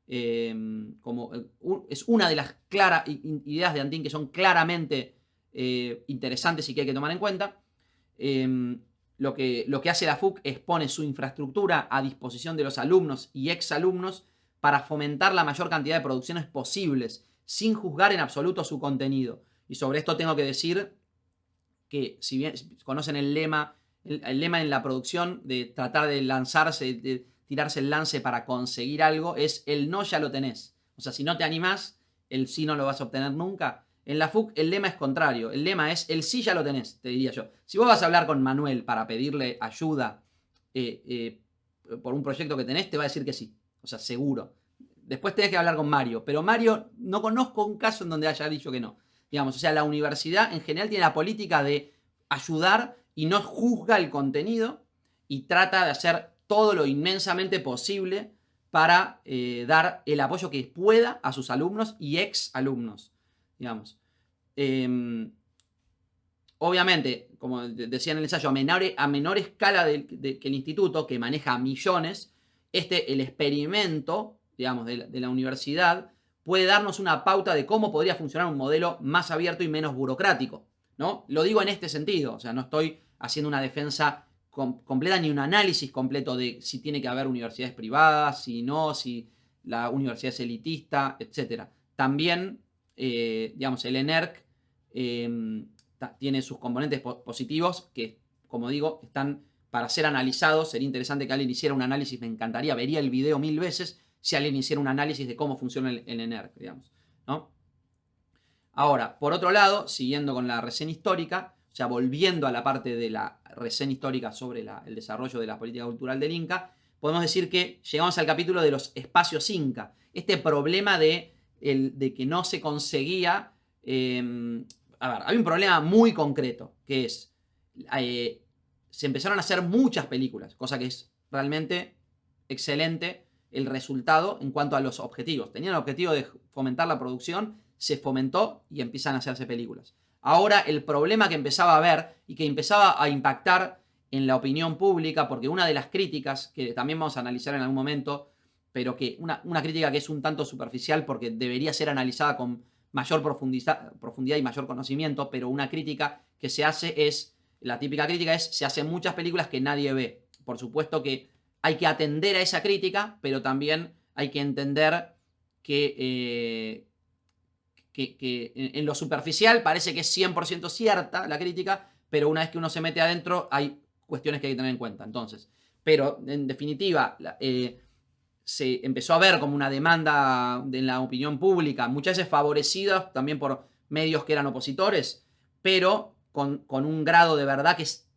es una de las claras ideas de Antin que son claramente interesantes y que hay que tomar en cuenta. Lo que hace la FUC es pone su infraestructura a disposición de los alumnos y exalumnos para fomentar la mayor cantidad de producciones posibles, sin juzgar en absoluto su contenido. Y sobre esto tengo que decir que, si bien conocen el lema en la producción de tratar de lanzarse, de tirarse el lance para conseguir algo, es el no ya lo tenés. O sea, si no te animás, el sí no lo vas a obtener nunca. En la FUC el lema es contrario. El lema es el sí ya lo tenés, te diría yo. Si vos vas a hablar con Manuel para pedirle ayuda por un proyecto que tenés, te va a decir que sí. O sea, seguro. Después tenés que hablar con Mario. Pero Mario, no conozco un caso en donde haya dicho que no. Digamos, o sea, la universidad en general tiene la política de ayudar y no juzga el contenido y trata de hacer todo lo inmensamente posible para dar el apoyo que pueda a sus alumnos y ex alumnos, digamos. obviamente, como decía en el ensayo, a menor escala que el instituto, que maneja millones, el experimento, digamos, de la universidad, puede darnos una pauta de cómo podría funcionar un modelo más abierto y menos burocrático, ¿no? Lo digo en este sentido, o sea, no estoy haciendo una defensa completa ni un análisis completo de si tiene que haber universidades privadas, si no, si la universidad es elitista, etc. También, digamos, el ENERC tiene sus componentes positivos que, como digo, están para ser analizados. Sería interesante que alguien hiciera un análisis, me encantaría, vería el video 1000 veces si alguien hiciera un análisis de cómo funciona el ENERC, digamos, ¿no? Ahora, por otro lado, siguiendo con la reseña histórica, o sea, volviendo a la parte de la reseña histórica sobre el desarrollo de la política cultural del Inca, podemos decir que llegamos al capítulo de los espacios Inca. Este problema de que no se conseguía... a ver, hay un problema muy concreto, que es... se empezaron a hacer muchas películas, cosa que es realmente excelente el resultado en cuanto a los objetivos. Tenían el objetivo de fomentar la producción, se fomentó y empiezan a hacerse películas. Ahora el problema que empezaba a haber y que empezaba a impactar en la opinión pública, porque una de las críticas que también vamos a analizar en algún momento, pero que una crítica que es un tanto superficial porque debería ser analizada con mayor profundidad y mayor conocimiento, pero una crítica que se hace es, la típica crítica es, se hacen muchas películas que nadie ve. Por supuesto que hay que atender a esa crítica, pero también hay que entender que en lo superficial parece que es 100% cierta la crítica, pero una vez que uno se mete adentro hay cuestiones que hay que tener en cuenta. Entonces, pero en definitiva, se empezó a ver como una demanda en la opinión pública, muchas veces favorecida también por medios que eran opositores, pero con un grado de verdad que es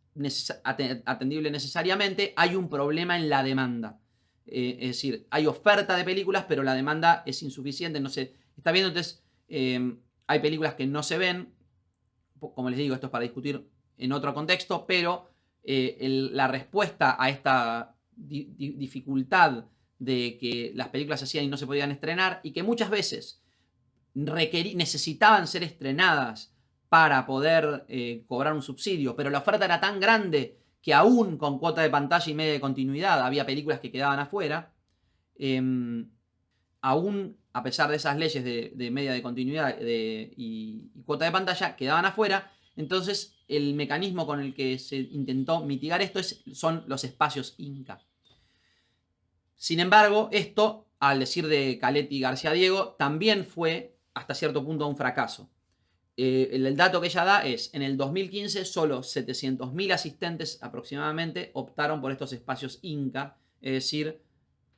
atendible necesariamente. Hay un problema en la demanda. Es decir, hay oferta de películas, pero la demanda es insuficiente, no se está viendo. Entonces, hay películas que no se ven, como les digo, esto es para discutir en otro contexto, pero la respuesta a esta dificultad de que las películas se hacían y no se podían estrenar, y que muchas veces necesitaban ser estrenadas para poder cobrar un subsidio, pero la oferta era tan grande que aún con cuota de pantalla y media de continuidad había películas que quedaban afuera. Aún a pesar de esas leyes de media de continuidad y cuota de pantalla, quedaban afuera. Entonces el mecanismo con el que se intentó mitigar esto son los espacios Inca. Sin embargo, esto, al decir de Caletti y García Diego, también fue hasta cierto punto un fracaso. El dato que ella da es, en el 2015 solo 700.000 asistentes aproximadamente optaron por estos espacios Inca, es decir,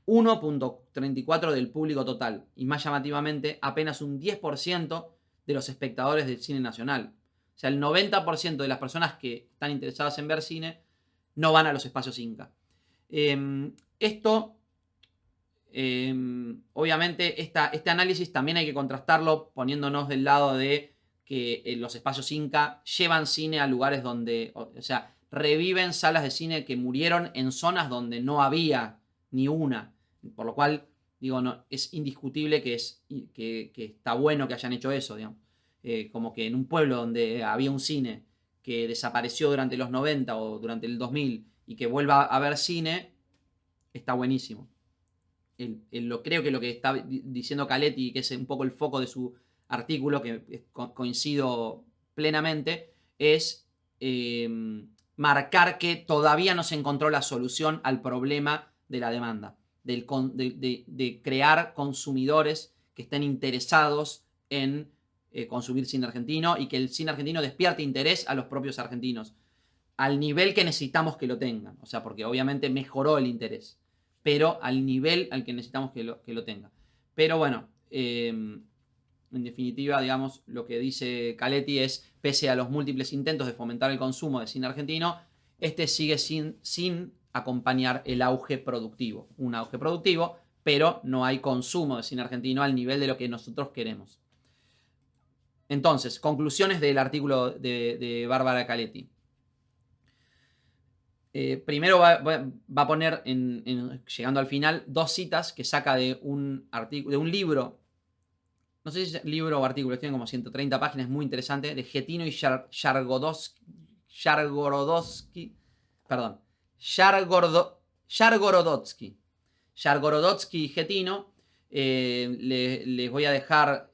1.34 del público total, y más llamativamente apenas un 10% de los espectadores del cine nacional. O sea, el 90% de las personas que están interesadas en ver cine no van a los espacios Inca. Obviamente, este análisis también hay que contrastarlo poniéndonos del lado de que los espacios Inca llevan cine a lugares donde, o sea, reviven salas de cine que murieron en zonas donde no había ni una. Por lo cual, digo, no, es indiscutible que está bueno que hayan hecho eso, digamos. Como que en un pueblo donde había un cine que desapareció durante los 90 o durante el 2000 y que vuelva a ver cine, está buenísimo. Creo que lo que está diciendo Caletti, que es un poco el foco de su artículo, que coincido plenamente, es marcar que todavía no se encontró la solución al problema de la demanda, de crear consumidores que estén interesados en consumir cine argentino y que el cine argentino despierte interés a los propios argentinos, al nivel que necesitamos que lo tengan. O sea, porque obviamente mejoró el interés, pero al nivel al que necesitamos que lo tenga. Pero bueno, en definitiva, digamos, lo que dice Caletti es, pese a los múltiples intentos de fomentar el consumo de cine argentino, sigue sin acompañar el auge productivo. Un auge productivo, pero no hay consumo de cine argentino al nivel de lo que nosotros queremos. Entonces, conclusiones del artículo de Bárbara Caletti. Primero va a poner, llegando al final, dos citas que saca de un libro no sé si es libro o artículo, tiene como 130 páginas, es muy interesante, de Getino y Yargorodotsky. Yargorodotsky y Getino. Les voy a dejar,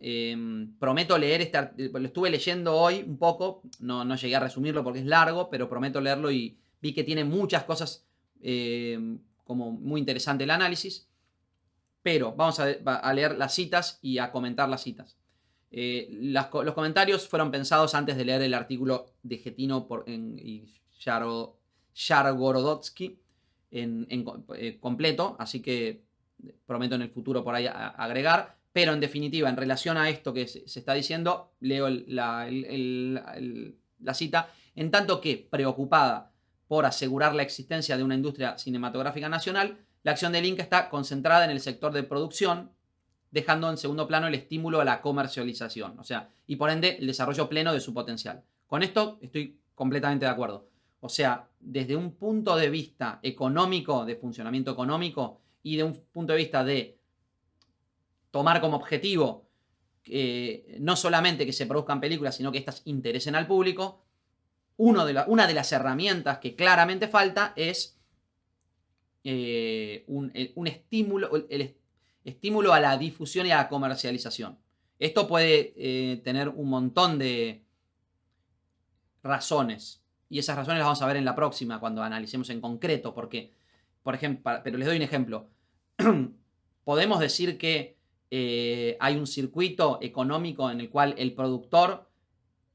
prometo leer lo estuve leyendo hoy un poco, no llegué a resumirlo porque es largo, pero prometo leerlo y vi que tiene muchas cosas como muy interesante el análisis, pero vamos a leer las citas y a comentar las citas. Los comentarios fueron pensados antes de leer el artículo de Getino y Yargorodotsky completo, así que prometo en el futuro por ahí agregar, pero en definitiva, en relación a esto que se está diciendo, leo la cita. En tanto que, preocupada por asegurar la existencia de una industria cinematográfica nacional, la acción del Inca está concentrada en el sector de producción, dejando en segundo plano el estímulo a la comercialización, o sea, y por ende el desarrollo pleno de su potencial. Con esto estoy completamente de acuerdo. O sea, desde un punto de vista económico, de funcionamiento económico, y de un punto de vista de tomar como objetivo no solamente que se produzcan películas, sino que éstas interesen al público, una de las herramientas que claramente falta es un estímulo, el estímulo a la difusión y a la comercialización. Esto puede tener un montón de razones, y esas razones las vamos a ver en la próxima, cuando analicemos en concreto, porque, por ejemplo, pero les doy un ejemplo. Podemos decir que hay un circuito económico en el cual el productor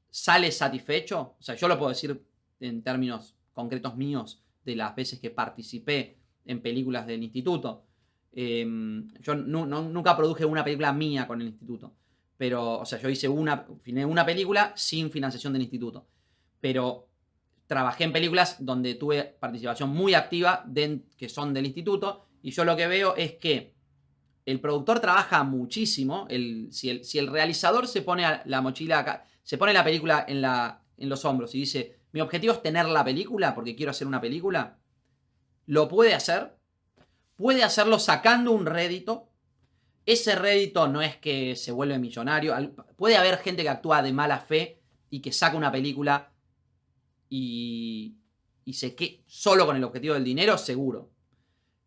sale satisfecho. O sea, yo lo puedo decir en términos concretos míos de las veces que participé en películas del instituto. Yo nunca produje una película mía con el instituto. Pero, o sea, yo hice una película sin financiación del instituto. Pero trabajé en películas donde tuve participación muy activa que son del instituto. Y yo lo que veo es que el productor trabaja muchísimo. Si el realizador se pone la mochila acá, se pone la película en los hombros y dice, mi objetivo es tener la película porque quiero hacer una película, lo puede hacer. Puede hacerlo sacando un rédito. Ese rédito no es que se vuelve millonario. Puede haber gente que actúa de mala fe y que saca una película y se quede solo con el objetivo del dinero, seguro.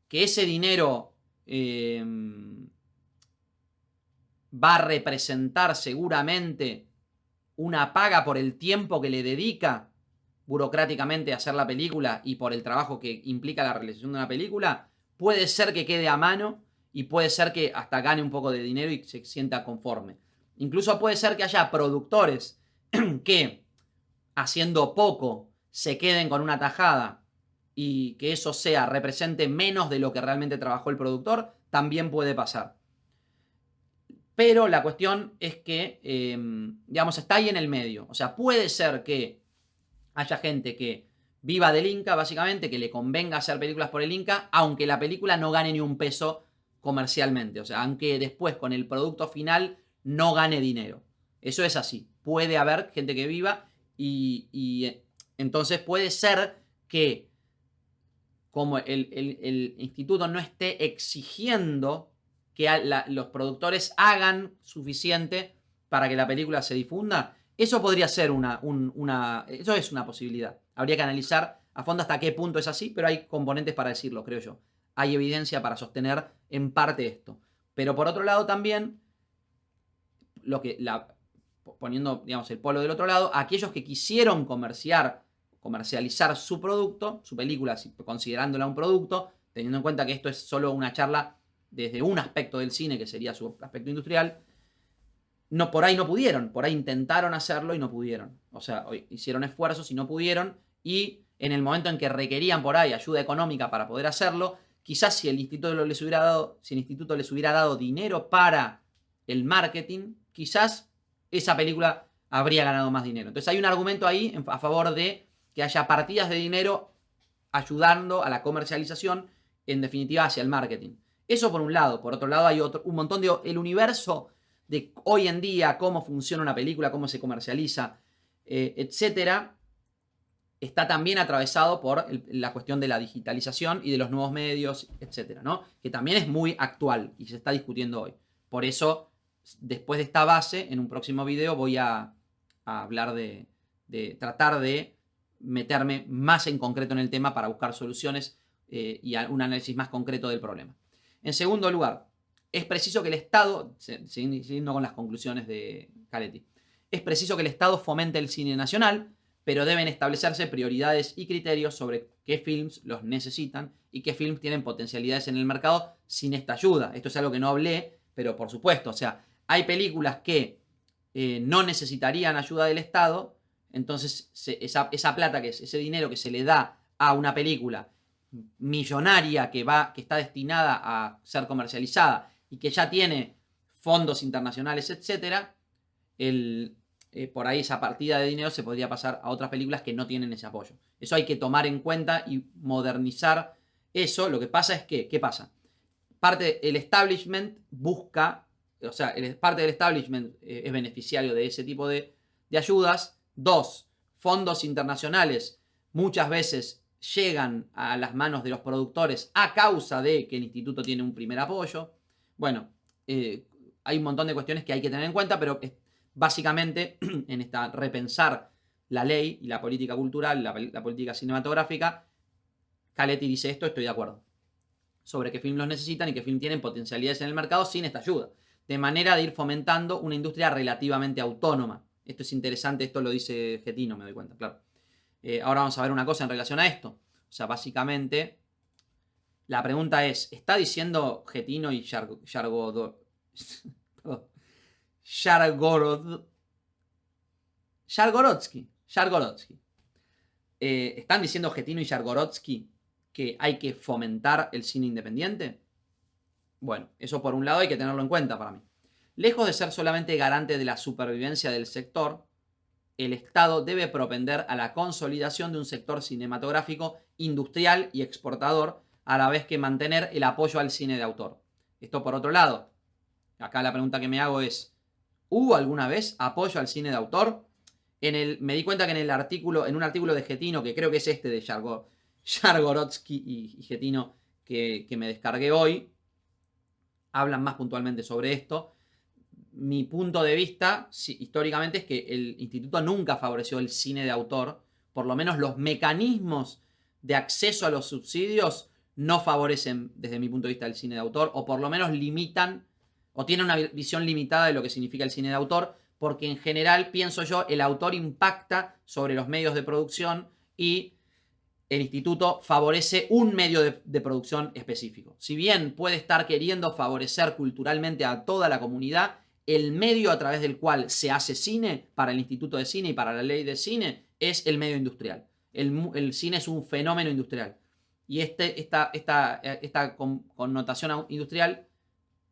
Que ese dinero va a representar seguramente una paga por el tiempo que le dedica burocráticamente a hacer la película y por el trabajo que implica la realización de una película, puede ser que quede a mano y puede ser que hasta gane un poco de dinero y se sienta conforme. Incluso puede ser que haya productores que, haciendo poco, se queden con una tajada y que eso represente menos de lo que realmente trabajó el productor, también puede pasar. Pero la cuestión es que, digamos, está ahí en el medio. O sea, puede ser que haya gente que viva del Inca, básicamente, que le convenga hacer películas por el Inca, aunque la película no gane ni un peso comercialmente. O sea, aunque después con el producto final no gane dinero. Eso es así. Puede haber gente que viva y entonces puede ser que como el instituto no esté exigiendo que los productores hagan suficiente para que la película se difunda, eso podría ser eso es una posibilidad. Habría que analizar a fondo hasta qué punto es así, pero hay componentes para decirlo, creo yo. Hay evidencia para sostener en parte esto. Pero por otro lado también, poniendo, digamos, el polo del otro lado, aquellos que quisieron comercializar su producto, su película, considerándola un producto, teniendo en cuenta que esto es solo una charla desde un aspecto del cine, que sería su aspecto industrial, por ahí no pudieron, por ahí intentaron hacerlo y no pudieron. O sea, hicieron esfuerzos y no pudieron, y en el momento en que requerían por ahí ayuda económica para poder hacerlo, quizás si el instituto les hubiera dado dinero para el marketing, quizás esa película habría ganado más dinero. Entonces hay un argumento ahí a favor de que haya partidas de dinero ayudando a la comercialización, en definitiva hacia el marketing. Eso por un lado. Por otro lado hay un montón el universo de hoy en día, cómo funciona una película, cómo se comercializa, etcétera, está también atravesado por la cuestión de la digitalización y de los nuevos medios, etcétera, ¿no? Que también es muy actual y se está discutiendo hoy. Por eso después de esta base, en un próximo video voy a hablar de tratar de meterme más en concreto en el tema para buscar soluciones y un análisis más concreto del problema. En segundo lugar, es preciso que el Estado, siguiendo con las conclusiones de Caletti, es preciso que el Estado fomente el cine nacional, pero deben establecerse prioridades y criterios sobre qué films los necesitan y qué films tienen potencialidades en el mercado sin esta ayuda. Esto es algo que no hablé, pero por supuesto, o sea, hay películas que no necesitarían ayuda del Estado, entonces esa plata, ese dinero que se le da a una película millonaria que está destinada a ser comercializada y que ya tiene fondos internacionales, etcétera, por ahí esa partida de dinero se podría pasar a otras películas que no tienen ese apoyo. Eso hay que tomar en cuenta y modernizar eso. Lo que pasa es que, ¿qué pasa? Parte del establishment busca, o sea, parte del establishment es beneficiario de ese tipo de ayudas. 2, fondos internacionales muchas veces llegan a las manos de los productores a causa de que el instituto tiene un primer apoyo. Bueno, hay un montón de cuestiones que hay que tener en cuenta, pero básicamente en esta repensar la ley y la política cultural, la política cinematográfica, Caletti dice esto, estoy de acuerdo, sobre qué film los necesitan y qué film tienen potencialidades en el mercado sin esta ayuda, de manera de ir fomentando una industria relativamente autónoma. Esto es interesante, esto lo dice Getino, me doy cuenta, claro. Ahora vamos a ver una cosa en relación a esto. O sea, básicamente, la pregunta es, ¿está diciendo Getino y Yargorodsky? ¿Están diciendo Getino y Yargorodsky que hay que fomentar el cine independiente? Bueno, eso por un lado hay que tenerlo en cuenta para mí. Lejos de ser solamente garante de la supervivencia del sector, el Estado debe propender a la consolidación de un sector cinematográfico industrial y exportador, a la vez que mantener el apoyo al cine de autor. Esto por otro lado. Acá la pregunta que me hago es, ¿hubo alguna vez apoyo al cine de autor? Me di cuenta que en un artículo de Getino, que creo que es este de Yargorodsky y Getino, que me descargué hoy, hablan más puntualmente sobre esto. Mi punto de vista, históricamente, es que el instituto nunca favoreció el cine de autor. Por lo menos los mecanismos de acceso a los subsidios no favorecen, desde mi punto de vista, el cine de autor, o por lo menos limitan, o tienen una visión limitada de lo que significa el cine de autor, porque en general, pienso yo, el autor impacta sobre los medios de producción y el instituto favorece un medio de producción específico. Si bien puede estar queriendo favorecer culturalmente a toda la comunidad, el medio a través del cual se hace cine, para el Instituto de Cine y para la ley de cine, es el medio industrial. El cine es un fenómeno industrial. Y esta connotación industrial,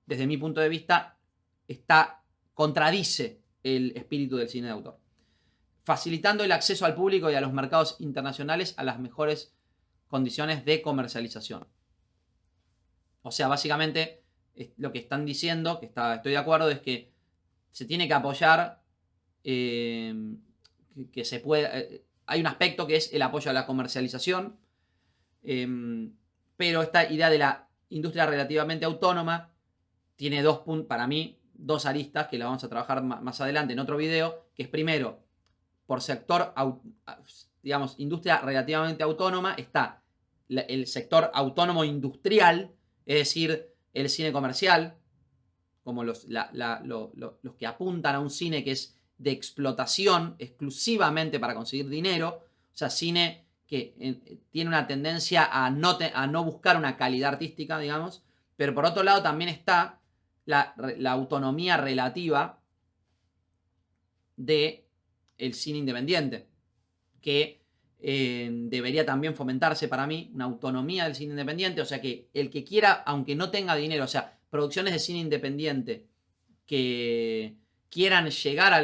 desde mi punto de vista, contradice el espíritu del cine de autor, facilitando el acceso al público y a los mercados internacionales a las mejores condiciones de comercialización. O sea, básicamente lo que están diciendo, que estoy de acuerdo, es que se tiene que apoyar, que se puede. Hay un aspecto que es el apoyo a la comercialización, pero esta idea de la industria relativamente autónoma tiene para mí, dos aristas que la vamos a trabajar más adelante en otro video, que es primero, por sector, digamos, industria relativamente autónoma, está el sector autónomo industrial, es decir, el cine comercial, como los que apuntan a un cine que es de explotación exclusivamente para conseguir dinero, o sea, cine que tiene una tendencia a no buscar una calidad artística, digamos, pero por otro lado también está la autonomía relativa de el cine independiente, que debería también fomentarse para mí, una autonomía del cine independiente, o sea que el que quiera, aunque no tenga dinero, o sea, producciones de cine independiente que quieran llegar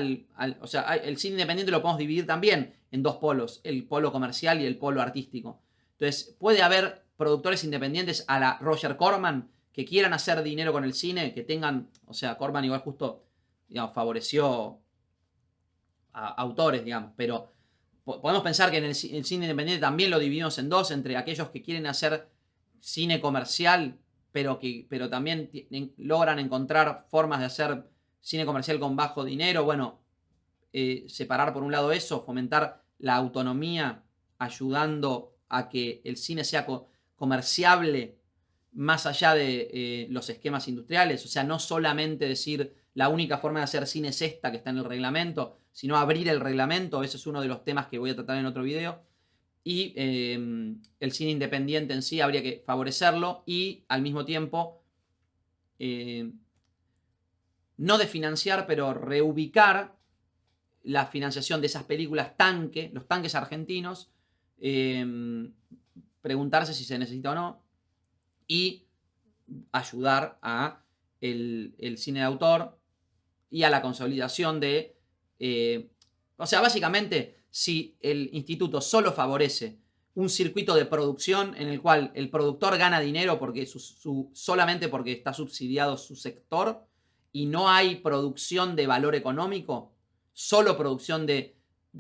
o sea, el cine independiente lo podemos dividir también en dos polos, el polo comercial y el polo artístico. Entonces, puede haber productores independientes a la Roger Corman que quieran hacer dinero con el cine, que tengan, o sea, Corman igual justo, digamos, favoreció a autores, digamos, pero podemos pensar que en el cine independiente también lo dividimos en dos, entre aquellos que quieren hacer cine comercial, pero también logran encontrar formas de hacer cine comercial con bajo dinero, bueno, separar por un lado eso, fomentar la autonomía, ayudando a que el cine sea comerciable más allá de los esquemas industriales. O sea, no solamente decir la única forma de hacer cine es esta que está en el reglamento, sino abrir el reglamento. Ese es uno de los temas que voy a tratar en otro video. Y el cine independiente en sí habría que favorecerlo y al mismo tiempo no desfinanciar, pero reubicar la financiación de esas películas tanque, los tanques argentinos, preguntarse si se necesita o no, y ayudar a el cine de autor y a la consolidación de... o sea, básicamente, si el instituto solo favorece un circuito de producción en el cual el productor gana dinero porque solamente porque está subsidiado su sector y no hay producción de valor económico, solo producción de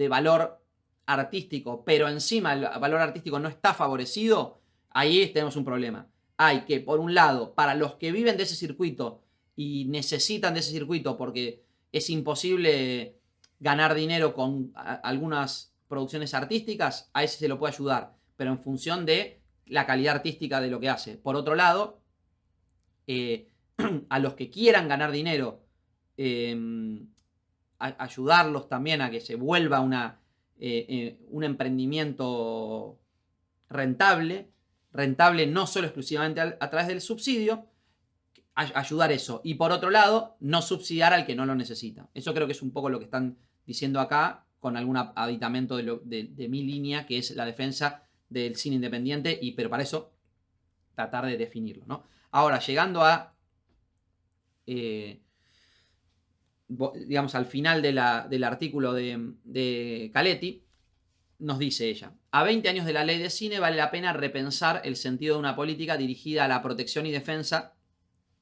valor artístico, pero encima el valor artístico no está favorecido, ahí tenemos un problema. Hay que, por un lado, para los que viven de ese circuito y necesitan de ese circuito porque es imposible ganar dinero con algunas producciones artísticas, a ese se lo puede ayudar, pero en función de la calidad artística de lo que hace. Por otro lado, a los que quieran ganar dinero, ayudarlos también a que se vuelva un emprendimiento rentable no solo exclusivamente a través del subsidio, ayudar eso. Y por otro lado, no subsidiar al que no lo necesita. Eso creo que es un poco lo que están diciendo acá, con algún aditamento de mi línea, que es la defensa del cine independiente, pero para eso tratar de definirlo, ¿no? Ahora, llegando a digamos, al final del artículo de Caletti, nos dice ella: a 20 años de la ley de cine vale la pena repensar el sentido de una política dirigida a la protección y defensa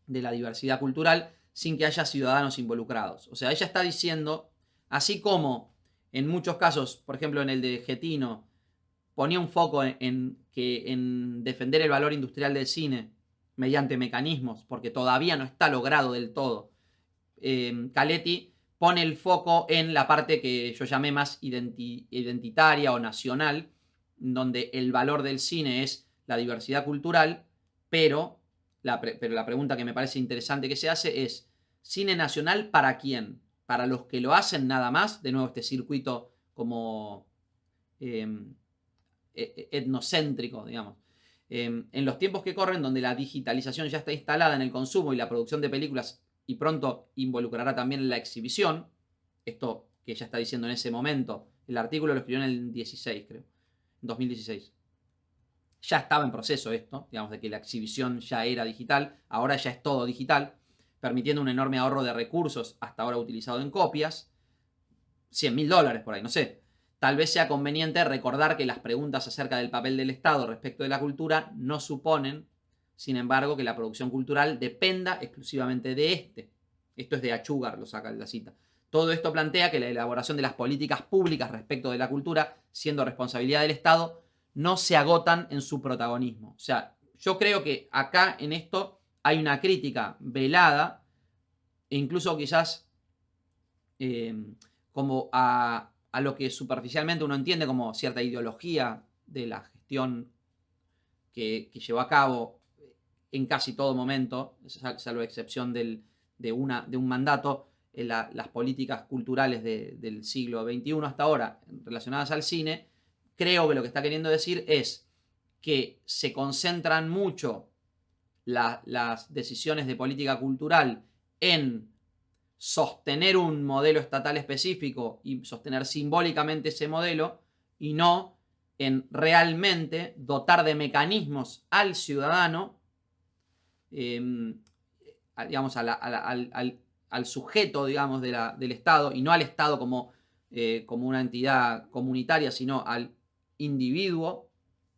de la diversidad cultural sin que haya ciudadanos involucrados. O sea, ella está diciendo, así como en muchos casos, por ejemplo en el de Getino, ponía un foco en defender el valor industrial del cine mediante mecanismos, porque todavía no está logrado del todo. Caletti pone el foco en la parte que yo llamé más identitaria o nacional, donde el valor del cine es la diversidad cultural, pero la pregunta que me parece interesante que se hace es: ¿cine nacional para quién? ¿Para los que lo hacen nada más? De nuevo, este circuito como etnocéntrico, digamos. En los tiempos que corren, donde la digitalización ya está instalada en el consumo y la producción de películas, y pronto involucrará también la exhibición, esto que ella está diciendo en ese momento, el artículo lo escribió en el 16, creo, en 2016. Ya estaba en proceso esto, digamos, de que la exhibición ya era digital, ahora ya es todo digital, permitiendo un enorme ahorro de recursos hasta ahora utilizado en copias, $100.000 por ahí, no sé. Tal vez sea conveniente recordar que las preguntas acerca del papel del Estado respecto de la cultura no suponen, sin embargo, que la producción cultural dependa exclusivamente de este. Esto es de Achugar, lo saca de la cita. Todo esto plantea que la elaboración de las políticas públicas respecto de la cultura, siendo responsabilidad del Estado, no se agotan en su protagonismo. O sea, yo creo que acá en esto hay una crítica velada, e incluso quizás como a lo que superficialmente uno entiende como cierta ideología de la gestión que llevó a cabo en casi todo momento, salvo excepción de un mandato, las políticas culturales del siglo XXI hasta ahora relacionadas al cine. Creo que lo que está queriendo decir es que se concentran mucho las decisiones de política cultural en sostener un modelo estatal específico y sostener simbólicamente ese modelo, y no en realmente dotar de mecanismos al ciudadano, digamos, al sujeto, digamos, del Estado, y no al Estado como una entidad comunitaria, sino al individuo,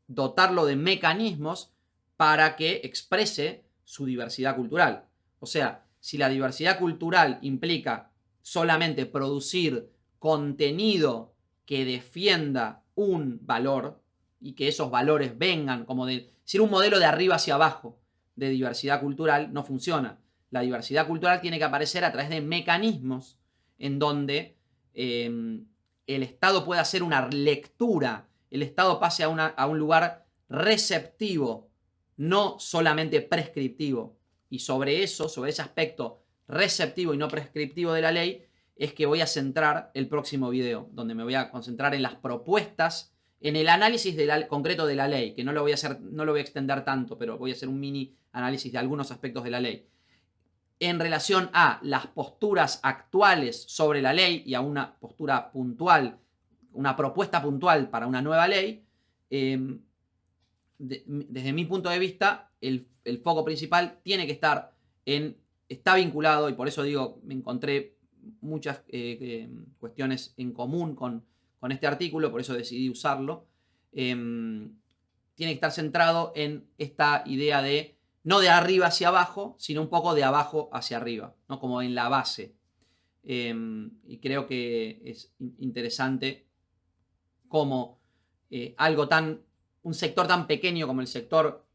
dotarlo de mecanismos para que exprese su diversidad cultural. O sea, si la diversidad cultural implica solamente producir contenido que defienda un valor y que esos valores vengan como decir un modelo de arriba hacia abajo de diversidad cultural, no funciona. La diversidad cultural tiene que aparecer a través de mecanismos en donde el Estado pueda hacer una lectura, el Estado pase a un lugar receptivo, no solamente prescriptivo. Y sobre eso, sobre ese aspecto receptivo y no prescriptivo de la ley, es que voy a centrar el próximo video, donde me voy a concentrar en las propuestas, en el análisis concreto de la ley, que no lo voy a hacer, no lo voy a extender tanto, pero voy a hacer un mini análisis de algunos aspectos de la ley. En relación a las posturas actuales sobre la ley y a una postura puntual, una propuesta puntual para una nueva ley, desde mi punto de vista, el foco principal tiene que estar está vinculado, y por eso digo, me encontré muchas cuestiones en común con este artículo, por eso decidí usarlo. Tiene que estar centrado en esta idea de no de arriba hacia abajo, sino un poco de abajo hacia arriba, ¿no? Como en la base. Y creo que es interesante cómo un sector tan pequeño como el sector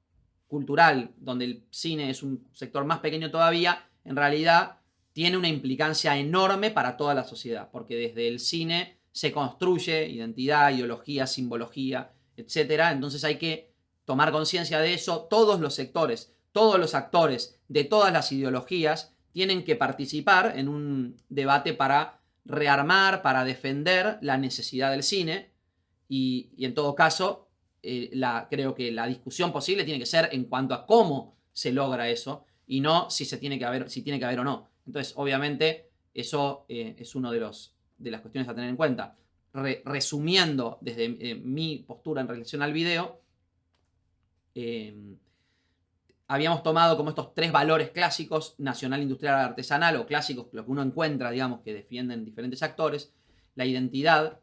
cultural, donde el cine es un sector más pequeño todavía, en realidad tiene una implicancia enorme para toda la sociedad, porque desde el cine se construye identidad, ideología, simbología, etc. Entonces hay que tomar conciencia de eso. Todos los sectores, todos los actores de todas las ideologías tienen que participar en un debate para rearmar, para defender la necesidad del cine y en todo caso creo que la discusión posible tiene que ser en cuanto a cómo se logra eso y no si tiene que haber o no. Entonces, obviamente, eso es uno de las cuestiones a tener en cuenta. Resumiendo desde mi postura en relación al video, habíamos tomado como estos 3 valores clásicos: nacional, industrial, artesanal, o clásicos, lo que uno encuentra, digamos, que defienden diferentes actores. La identidad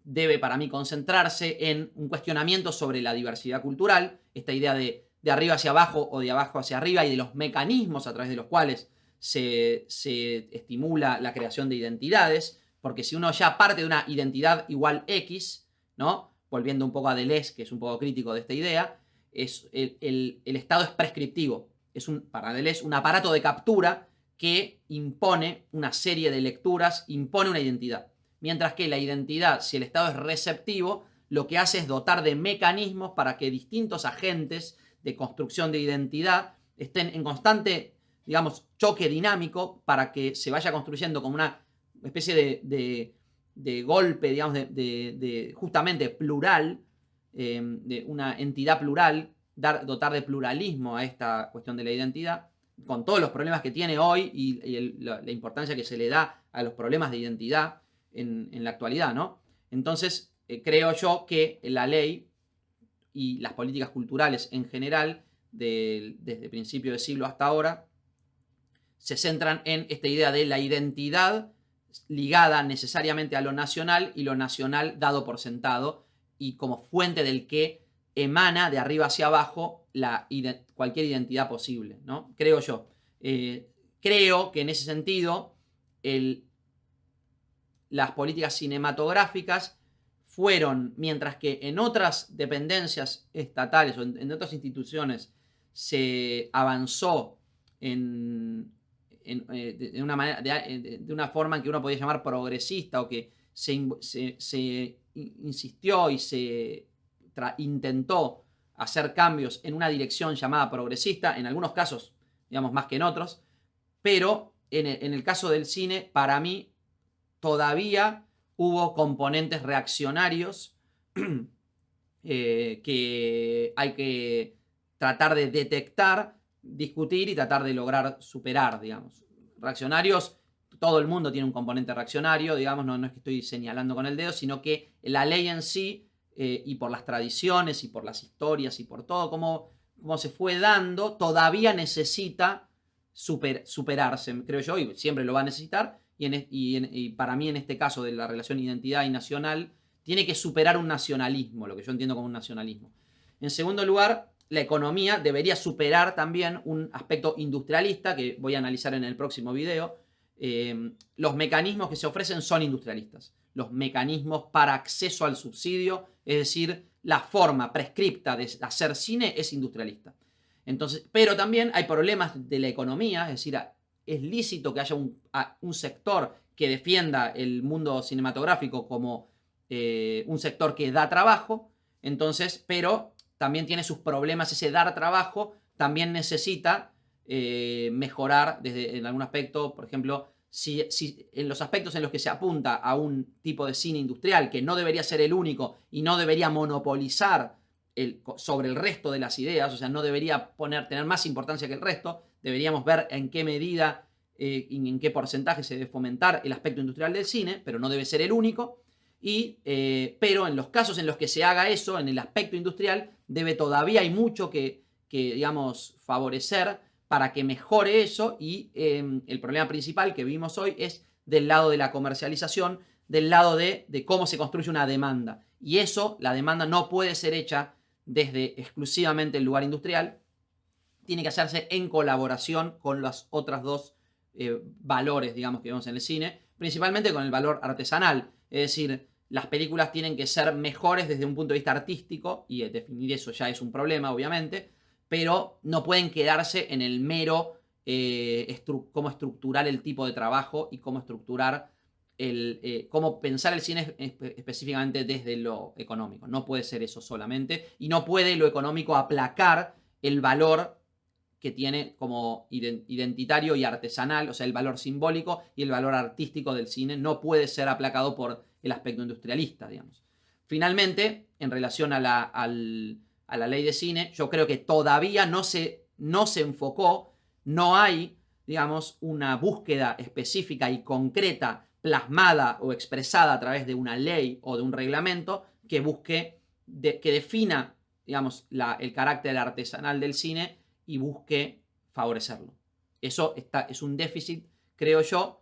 debe para mí concentrarse en un cuestionamiento sobre la diversidad cultural, esta idea de arriba hacia abajo o de abajo hacia arriba, y de los mecanismos a través de los cuales se estimula la creación de identidades, porque si uno ya parte de una identidad igual X, ¿no? Volviendo un poco a Deleuze, que es un poco crítico de esta idea, el Estado es prescriptivo, para Deleuze un aparato de captura que impone una serie de lecturas, impone una identidad. Mientras que la identidad, si el Estado es receptivo, lo que hace es dotar de mecanismos para que distintos agentes de construcción de identidad estén en constante, digamos, choque dinámico para que se vaya construyendo como una especie de golpe, digamos, justamente plural, de una entidad plural, dotar de pluralismo a esta cuestión de la identidad, con todos los problemas que tiene hoy y la importancia que se le da a los problemas de identidad en la actualidad, ¿no? Entonces, creo yo que la ley y las políticas culturales en general, desde principio de siglo hasta ahora, se centran en esta idea de la identidad ligada necesariamente a lo nacional y lo nacional dado por sentado y como fuente del que emana de arriba hacia abajo cualquier identidad posible, ¿no? Creo yo. Creo que en ese sentido las políticas cinematográficas fueron, mientras que en otras dependencias estatales o en otras instituciones se avanzó de una manera, de una forma en que uno podía llamar progresista, o que se insistió y se intentó hacer cambios en una dirección llamada progresista, en algunos casos, digamos, más que en otros, pero en el caso del cine, para mí, todavía hubo componentes reaccionarios que hay que tratar de detectar, discutir y tratar de lograr superar, digamos. Reaccionarios, todo el mundo tiene un componente reaccionario, digamos, no es que estoy señalando con el dedo, sino que la ley en sí, y por las tradiciones y por las historias y por todo cómo se fue dando, todavía necesita superarse, creo yo, y siempre lo va a necesitar. Y para mí, en este caso de la relación identidad y nacional, tiene que superar un nacionalismo, lo que yo entiendo como un nacionalismo. En segundo lugar, la economía debería superar también un aspecto industrialista, que voy a analizar en el próximo video. Los mecanismos que se ofrecen son industrialistas. Los mecanismos para acceso al subsidio, es decir, la forma prescripta de hacer cine es industrialista. Entonces, pero también hay problemas de la economía, es decir, es lícito que haya un sector que defienda el mundo cinematográfico como un sector que da trabajo, entonces, pero también tiene sus problemas ese dar trabajo, también necesita mejorar en algún aspecto, por ejemplo, si en los aspectos en los que se apunta a un tipo de cine industrial que no debería ser el único y no debería monopolizar sobre el resto de las ideas, o sea, no debería tener más importancia que el resto, deberíamos ver en qué medida y en qué porcentaje se debe fomentar el aspecto industrial del cine, pero no debe ser el único. Pero en los casos en los que se haga eso, en el aspecto industrial, todavía hay mucho que digamos, favorecer para que mejore eso, y el problema principal que vimos hoy es del lado de la comercialización, del lado de cómo se construye una demanda. Y eso, la demanda no puede ser hecha desde exclusivamente el lugar industrial, tiene que hacerse en colaboración con los otros dos valores, digamos, que vemos en el cine, principalmente con el valor artesanal. Es decir, las películas tienen que ser mejores desde un punto de vista artístico, y definir eso ya es un problema, obviamente, pero no pueden quedarse en el mero cómo estructurar el tipo de trabajo y cómo estructurar cómo pensar el cine específicamente desde lo económico. No puede ser eso solamente, y no puede lo económico aplacar el valor que tiene como identitario y artesanal, o sea, el valor simbólico y el valor artístico del cine no puede ser aplacado por el aspecto industrialista, digamos. Finalmente, en relación a la ley de cine, yo creo que todavía no se enfocó, no hay, digamos, una búsqueda específica y concreta, plasmada o expresada a través de una ley o de un reglamento que busque, que defina, digamos, el carácter artesanal del cine y busque favorecerlo. Eso es un déficit, creo yo,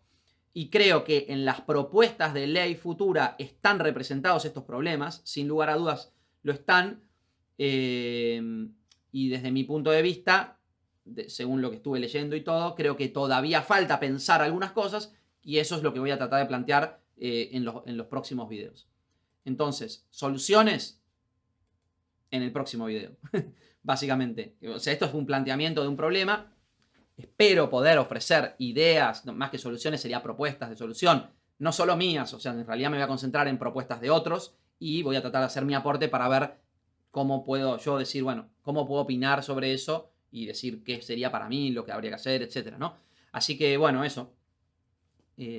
y creo que en las propuestas de ley futura están representados estos problemas, sin lugar a dudas lo están, y desde mi punto de vista, según lo que estuve leyendo y todo, creo que todavía falta pensar algunas cosas, y eso es lo que voy a tratar de plantear en los próximos videos. Entonces, soluciones en el próximo video. Básicamente, o sea, esto es un planteamiento de un problema. Espero poder ofrecer ideas, más que soluciones, sería propuestas de solución, no solo mías, o sea, en realidad me voy a concentrar en propuestas de otros y voy a tratar de hacer mi aporte para ver cómo puedo yo decir, bueno, cómo puedo opinar sobre eso y decir qué sería para mí, lo que habría que hacer, etcétera, ¿no? Así que, bueno, eso.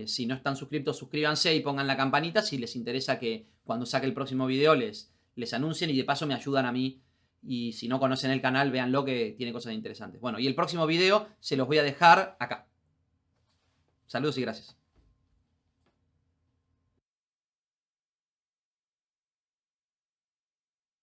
Si no están suscritos, suscríbanse y pongan la campanita si les interesa que cuando saque el próximo video les anuncien, y de paso me ayudan a mí. Y si no conocen el canal, véanlo, que tiene cosas interesantes. Bueno, y el próximo video se los voy a dejar acá. Saludos y gracias.